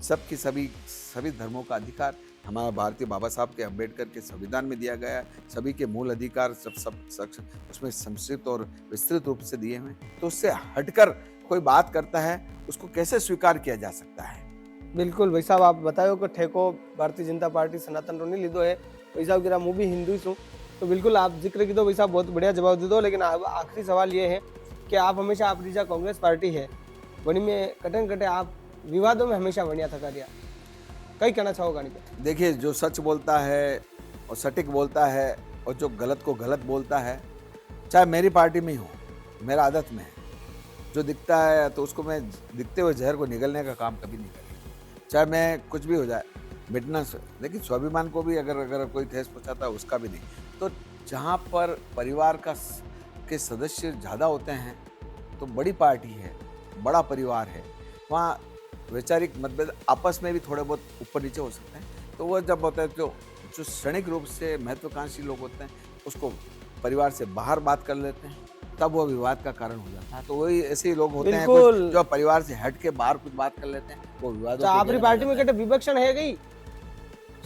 सबकी सभी धर्मों का अधिकार हमारा भारतीय बाबा साहब के अम्बेडकर के संविधान में दिया गया है। सभी के मूल अधिकार उसमें संक्षिप्त और विस्तृत रूप से दिए हुए हैं। तो उससे हटकर कोई बात करता है, उसको कैसे स्वीकार किया जा सकता है? बिल्कुल भाई साहब, आप बतायो कि ठेको भारतीय जनता पार्टी सनातन रो नहीं लीधो है। भाई साहब गिरा मुँह भी हिंदू ही हूँ, तो बिल्कुल आप जिक्र की दो भाई साहब, बहुत बढ़िया जवाब दे दो। लेकिन अब आखिरी सवाल ये है कि आप हमेशा आपकी जो कांग्रेस पार्टी है वनी में कटन कटे आप विवादों में हमेशा बढ़िया थका दिया, कई कहना चाहोगा नहीं पे? देखिए, जो सच बोलता है और सटीक बोलता है और जो गलत को गलत बोलता है, चाहे मेरी पार्टी में ही हो, मेरा आदत में है, जो दिखता है तो उसको मैं दिखते हुए जहर को निगलने का काम कभी नहीं करेगा। चाहे मैं कुछ भी हो जाए, मिटना लेकिन स्वाभिमान को भी अगर कोई ठेस पहुंचाता है उसका भी नहीं। तो जहाँ पर परिवार के सदस्य ज़्यादा होते हैं तो बड़ी पार्टी है, बड़ा परिवार है, वहाँ वैचारिक मतभेद आपस में भी थोड़े बहुत ऊपर नीचे हो सकते हैं। तो वो जब होता है जो क्षणिक रूप से महत्वाकांक्षी लोग होते हैं उसको परिवार से बाहर बात कर लेते हैं, तब वो विवाद का कारण हो जाता है। तो वही ऐसे ही लोग होते हैं कुछ जो परिवार से हट के बाहर कुछ बात कर लेते हैं, वो विवाद। तो आपकी पार्टी में कहते विभक्षण है गई?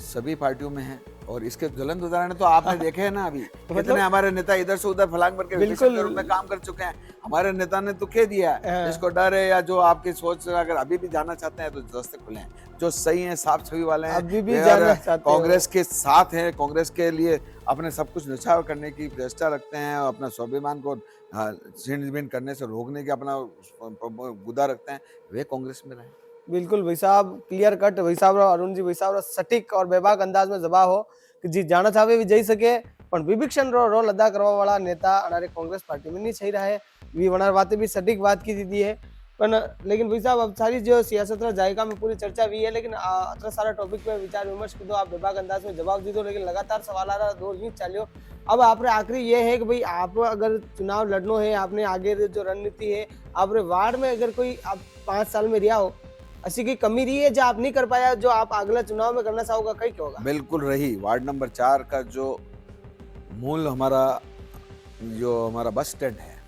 सभी पार्टियों में है और इसके ज्वलंत उदाहरण तो आपने देखे हैं ना। अभी कितने हमारे नेता इधर से उधर फलांग भर के विभीषण के रूप में काम कर चुके हैं। हमारे नेता ने तो कह दिया है, जिसको डर है या जो आपकी सोच अगर अभी भी जाना चाहते हैं तो रास्ते खुले हैं, जो सही है, साफ छवि वाले हैं, अभी भी जाना चाहते हैं, कांग्रेस के साथ हैं, कांग्रेस के लिए अपने सब कुछ निछावर करने की चेष्टा रखते हैं, अपना स्वाभिमान को छीन करने से रोकने की अपना गुदा रखते हैं, वे कांग्रेस में रहे। बिल्कुल भाई साहब, क्लियर कट भाई साहब, अरुण जी भाई साहब सटीक और बेबाक अंदाज में जवाब हो कि जी जाना चाहे भी जई सके, पण विभीषण रो रोल अदा करवा वाला नेता हमारे कांग्रेस पार्टी में नहीं सही रहा है। वी वनार बातें भी सटीक बात की दीदी है। पण लेकिन भाई साहब, अब सारी जो सियासत रा जायका में पूरी चर्चा हुई है, लेकिन इतना सारा टॉपिक पे विचार विमर्श की दो, आप बेबाक अंदाज में जवाब दी दो, लेकिन लगातार सवाल आ रहा दो यूं चालियो। अब आपने आखिरी ये है कि भाई आप अगर चुनाव लड़नो है, आपने आगे जो रणनीति है, आपने वार्ड में अगर कोई आप 5 साल में रिया हो, ऐसी की कमी रही है जो आप नहीं कर पाया, जो आप अगला चुनाव में करना चाहोगा, कहीं क्या होगा? बिल्कुल रही। वार्ड नंबर 4 का जो मूल हमारा बस स्टैंड है,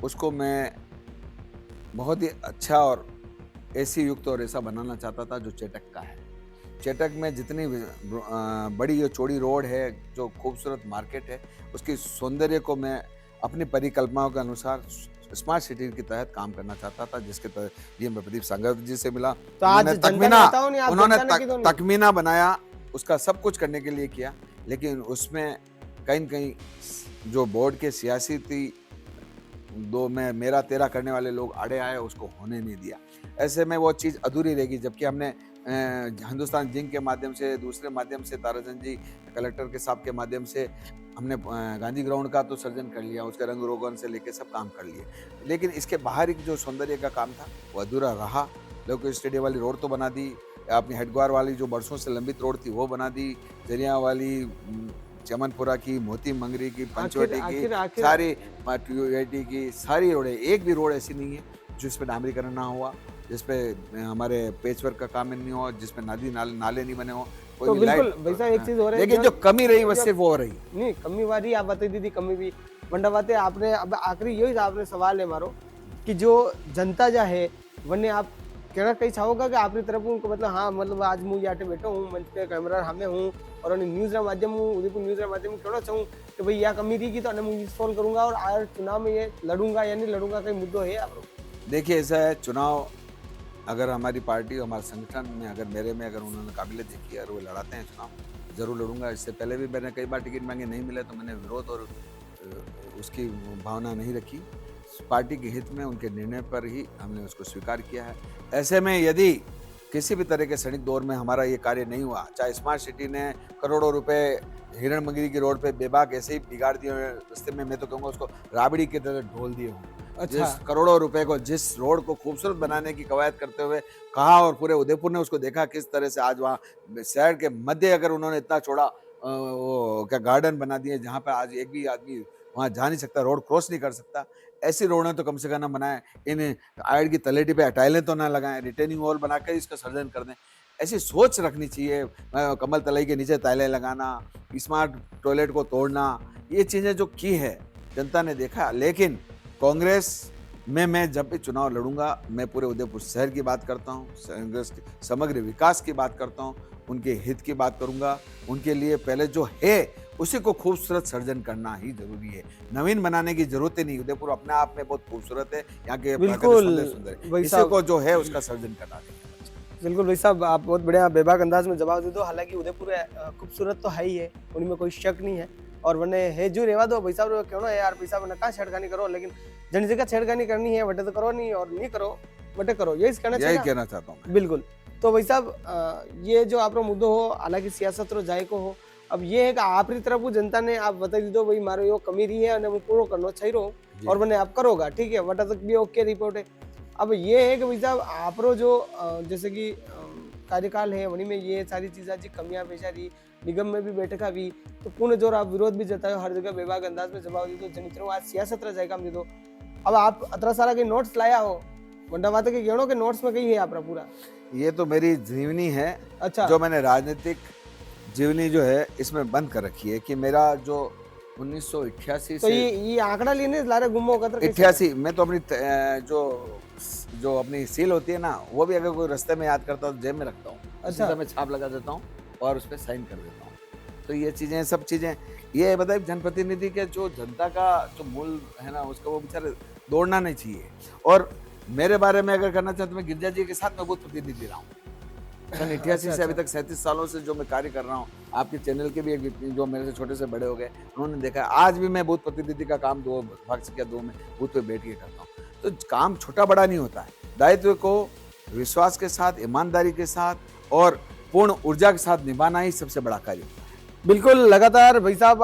उसको मैं बहुत ही अच्छा और एसी युक्त और ऐसा बनाना चाहता था जो चेटक का है। चेटक में जितनी बड़ी ये चौड़ी रोड है, जो खूबसूरत मार्केट है, उसकी सौंदर्य को मैं अपनी परिकल्पनाओं के अनुसार स्मार्ट सिटी के तहत काम करना चाहता था, जिसके तहत ये मैं प्रदीप सांगत जी से मिला। तो आज उन्होंने तकमीना बनाया, उसका सब कुछ करने के लिए किया, लेकिन उसमें कहीं न कहीं जो बोर्ड के सियासी थी, दो में मेरा तेरा करने वाले लोग आड़े आए, उसको होने नहीं दिया। ऐसे में वो चीज़ अधूरी रहेगी, जबकि हमने हिंदुस्तान जिंक के माध्यम से, दूसरे माध्यम से ताराचंद जी कलेक्टर के साहब के माध्यम से हमने गांधी ग्राउंड का तो सर्जन कर लिया, उसके रंग रोगन से लेके सब काम कर लिए, लेकिन इसके बाहर एक जो सौंदर्य का काम था वो अधूरा रहा। लोग स्टेडियम वाली रोड तो बना दी, अपनी हेडग्वार वाली जो बरसों से लंबित रोड थी वो बना दी, जरिया वाली, चमनपुरा की, मोती मंगरी की, पंचवटी की, सारी यूआईटी की सारी रोडें, एक भी रोड ऐसी नहीं है जिस पे डामरीकरण ना हुआ, जिसपे हमारे पेचवर्क का काम नहीं हुआ, जिसमें नाले नहीं बने हो। तो बिल्कुल वैसा एक चीज हो रही है, लेकिन जो कमी रही वो सिर्फ वो रही नहीं, कमी वाली आप बता दी कमी भी बंडा बातें आपने। अब आखिरी यही आपने सवाल है मारो कि जो जनता जा है वने आप कहना कहीं चाहोगा कि आपकी तरफ उनको मतलब हाँ, मतलब आज मुझे आटे बैठो हूँ, मंच पे कैमरा हमें हूँ और न्यूज़ माध्यम हूँ, उदयपुर न्यूज़ माध्यम कहना चाहूँ कि भाई यह कमी रही की तो मुझे फोन करूंगा और आगे चुनाव में ये लड़ूंगा या नहीं लड़ूंगा, कहीं मुद्दों है आप लोग? देखिए, ऐसा है, चुनाव अगर हमारी पार्टी, हमारे संगठन में अगर मेरे में अगर उन्होंने काबिलियत देखी और वो लड़ाते हैं चुनाव, ज़रूर लड़ूंगा। इससे पहले भी मैंने कई बार टिकट मांगे, नहीं मिले तो मैंने विरोध और उसकी भावना नहीं रखी। पार्टी के हित में, उनके निर्णय पर ही हमने उसको स्वीकार किया है। ऐसे में यदि किसी भी तरह के क्षणिक दौर में हमारा ये कार्य नहीं हुआ, चाहे स्मार्ट सिटी ने करोड़ों रुपए हिरण मंगरी की रोड पे बेबाक ऐसे ही बिगाड़ दिए रास्ते में, मैं तो कहूँगा उसको राबड़ी की तरह ढोल दिए हूँ। अच्छा। जिस करोड़ों रुपए को, जिस रोड को खूबसूरत बनाने की कवायद करते हुए कहा, और पूरे उदयपुर ने उसको देखा किस तरह से आज वहाँ शहर के मध्य अगर उन्होंने इतना चौड़ा वो क्या गार्डन बना दिए, जहाँ पर आज एक भी आदमी वहाँ जा नहीं सकता, रोड क्रॉस नहीं कर सकता। ऐसी रोडें तो कम से कम ना बनाएं, इन आड़ की तलेटी पे टाइलें तो ना लगाएं, रिटेनिंग वॉल बनाकर इसका सर्जन कर दें। ऐसी सोच रखनी चाहिए। कमल तलाई के नीचे टाइलें लगाना, स्मार्ट टॉयलेट को तोड़ना, ये चीज़ें जो की है जनता ने देखा। लेकिन कांग्रेस में मैं जब भी चुनाव लड़ूंगा, मैं पूरे उदयपुर शहर की बात करता हूँ, समग्र विकास की बात करता हूँ, उनके हित की बात करूंगा। उनके लिए पहले जो है उसी को खूबसूरत सर्जन करना ही जरूरी है, नवीन बनाने की जरूरत ही नहीं। उदयपुर अपने आप में बहुत खूबसूरत है, यहाँ के बिल्कुल सुंदर है, भाई इसी साहब, को जो है उसका सर्जन करना है। बिल्कुल भाई साहब, आप बहुत बढ़िया बेबाक अंदाज में जवाब दे दो। हालांकि उदयपुर खूबसूरत तो है ही है, उनमें कोई शक नहीं है। और वने है जो रेवा दो भाई साहब, क्यों ना यार भाई साहब, कहाँ छेड़खानी करो, लेकिन जन जगह छेड़खानी करनी है, वटे तो करो नहीं, और नहीं करो वटे करो, यही कहना चाहिए। यही कहना चाहता हूँ। बिल्कुल। तो भाई साहब, ये जो आप मुद्दो हो, हालांकि सियासत रो जायको हो, अब ये है कि आपरी तरफ जनता ने आप बता दीधो भाई मारो यो कमी रही है, मैं पूरा करना चाहिए, और मैंने आप करोगा, ठीक है, वटा तक भी ओके रिपोर्ट है। अब ये है कि भाई साहब, आपरो जो जैसे कि कार्यकाल है, वनी में ये सारी चीज़ें जी कमियां पेश आ रही, निगम में भी बैठका भी, तो पूर्ण जोर आप विरोध भी जतायो, हर जगह बेबाक अंदाज में जवाब दीदो, जनित्रों आज सियासत रह जाएगा हम दीदो। अब आप अतरा सारा के नोट्स लाया हो, वंडा बात के गेणों के नोट्स में कही है आपरा पूरा। ये तो मेरी जीवनी है, अच्छा, जो मैंने राजनीतिक जीवनी जो है इसमें बंद कर रखी है कि मेरा जो 1988 तो से ये आंकड़ा लेने लारे गुम्मो कतर 88 में तो अपनी जो अपनी सील होती है ना, वो भी अगर कोई रास्ते में याद करता हूँ जेब में रखता हूँ, अच्छा, मैं छाप लगा देता हूँ और उस पर साइन कर देता हूँ। तो ये चीजें, सब चीजें, ये बताइए जनप्रतिनिधि के जो जनता का जो मूल है ना, उसका वो बेचारे दौड़ना नहीं चाहिए। और मेरे बारे में अगर करना चाहते, मैं गिरजा जी के साथ मैं बहुत प्रतिनिधि रहा हूँ सन 88 से अभी तक 37 सालों से जो मैं कार्य कर रहा हूँ। आपके चैनल के भी एक व्यक्ति जो मेरे से छोटे से बड़े हो गए, उन्होंने देखा। आज भी मैं बूथ प्रतिनिधि का काम 2 भाग से क्या 2 में बूथ पे बैठ के करता हूँ। तो काम छोटा बड़ा नहीं होता है, दायित्व को विश्वास के साथ, ईमानदारी के साथ और पूर्ण ऊर्जा के साथ निभाना ही सबसे बड़ा कार्य होता है। बिल्कुल। लगातार भाई साहब,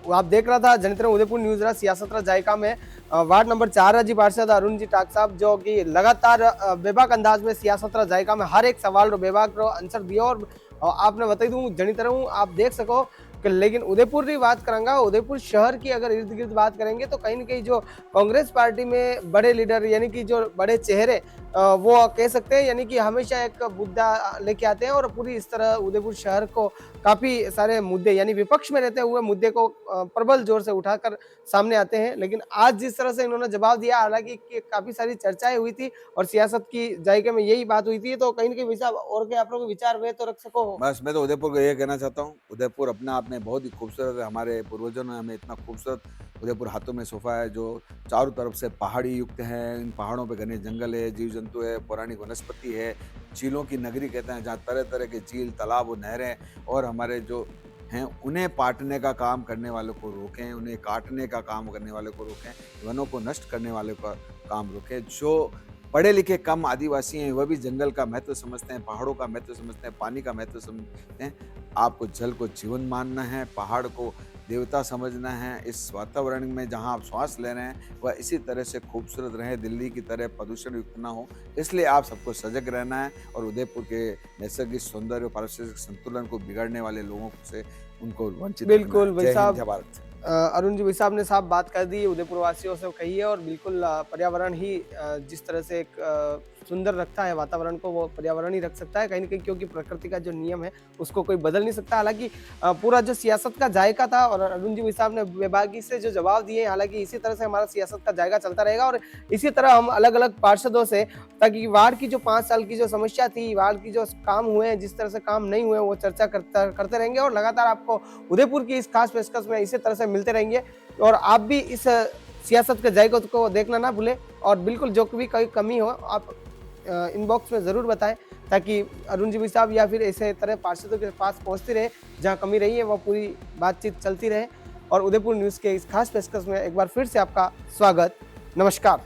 आप देख रहा था जनित्र उदयपुर न्यूज रहा सियासत रहा जायका में वार्ड नंबर 4 जी पार्षद अरुण जी टाक साहब, जो कि लगातार बेबाक अंदाज में सियासत रहा जायका में हर एक सवाल रो बेबाक रो आंसर दिया। और आपने बता दूं जनी तरह आप देख सको कि, लेकिन उदयपुर की बात करूंगा, उदयपुर शहर की अगर इर्द गिर्द बात करेंगे तो कहीं न कहीं जो कांग्रेस पार्टी में बड़े लीडर यानी कि जो बड़े चेहरे वो कह सकते हैं, यानी कि हमेशा एक मुद्दा लेके आते हैं और पूरी इस तरह उदयपुर शहर को काफी सारे मुद्दे यानी विपक्ष में रहते हुए मुद्दे को प्रबल जोर से उठाकर सामने आते हैं। लेकिन आज जिस तरह से इन्होंने जवाब दिया, हालांकि काफी सारी चर्चाएं हुई थी और सियासत की जायके में यही बात हुई थी, तो कहीं न कहीं वैसा और क्या आप लोग विचार वे तो रख सको। बस मैं तो उदयपुर को ये कहना चाहता हूँ, उदयपुर अपने आप में बहुत ही खूबसूरत है। हमारे पूर्वजों ने हमें इतना खूबसूरत उदयपुर हाथों में सौंपा है, जो चारों तरफ से पहाड़ी युक्त है। इन पहाड़ों पे घने जंगल है, जीव जंतु है, पौराणिक वनस्पति है, झीलों की नगरी कहते हैं, जहाँ तरह तरह के झील, तालाब और नहरें, और हमारे जो हैं उन्हें पाटने का काम करने वालों को रोकें, उन्हें काटने का काम करने वालों को रोकें, वनों को नष्ट करने वालों का काम रोकें। जो पढ़े लिखे कम आदिवासी हैं, वह भी जंगल का महत्व समझते हैं, पहाड़ों का महत्व समझते हैं, पानी का महत्व समझते हैं। आपको जल को जीवन मानना है, पहाड़ को देवता समझना है। इस वातावरण में जहां आप श्वास ले रहे हैं वह इसी तरह से खूबसूरत रहे, दिल्ली की तरह प्रदूषण युक्त ना हो, इसलिए आप सबको सजग रहना है और उदयपुर के नैसर्गिक सौंदर्य और पारिस्थितिक संतुलन को बिगाड़ने वाले लोगों से उनको वंचित रखना है। बिल्कुल भाई जय हिंद, साहब, जय भारत। अरुण जी भाई साहब ने साफ बात कर दी, उदयपुर वासियों से कही है। और बिल्कुल पर्यावरण ही जिस तरह से एक सुंदर रखता है वातावरण को, वो पर्यावरण ही रख सकता है कहीं न कहीं, क्योंकि प्रकृति का जो नियम है उसको कोई बदल नहीं सकता। हालांकि पूरा जो सियासत का जायका था, और अरुण जी भाई साहब ने बेबाकी से जो जवाब दिए, हालांकि इसी तरह से हमारा सियासत का जायका चलता रहेगा और इसी तरह हम अलग अलग पार्षदों से, ताकि वार्ड की जो 5 साल की जो समस्या थी, वार्ड की जो काम हुए हैं, जिस तरह से काम नहीं हुए, वो चर्चा करते रहेंगे और लगातार आपको उदयपुर की इस खास पेशकश में इसी तरह से मिलते रहेंगे। और आप भी इस सियासत के जायके को देखना ना भूलें, और बिल्कुल जो भी कोई कमी हो आप इनबॉक्स में ज़रूर बताएं, ताकि अरुण जी भाई साहब या फिर ऐसे तरह पार्षदों के पास पहुंचती रहे, जहां कमी रही है वो पूरी बातचीत चलती रहे। और उदयपुर न्यूज़ के इस खास पेशकश में एक बार फिर से आपका स्वागत। नमस्कार।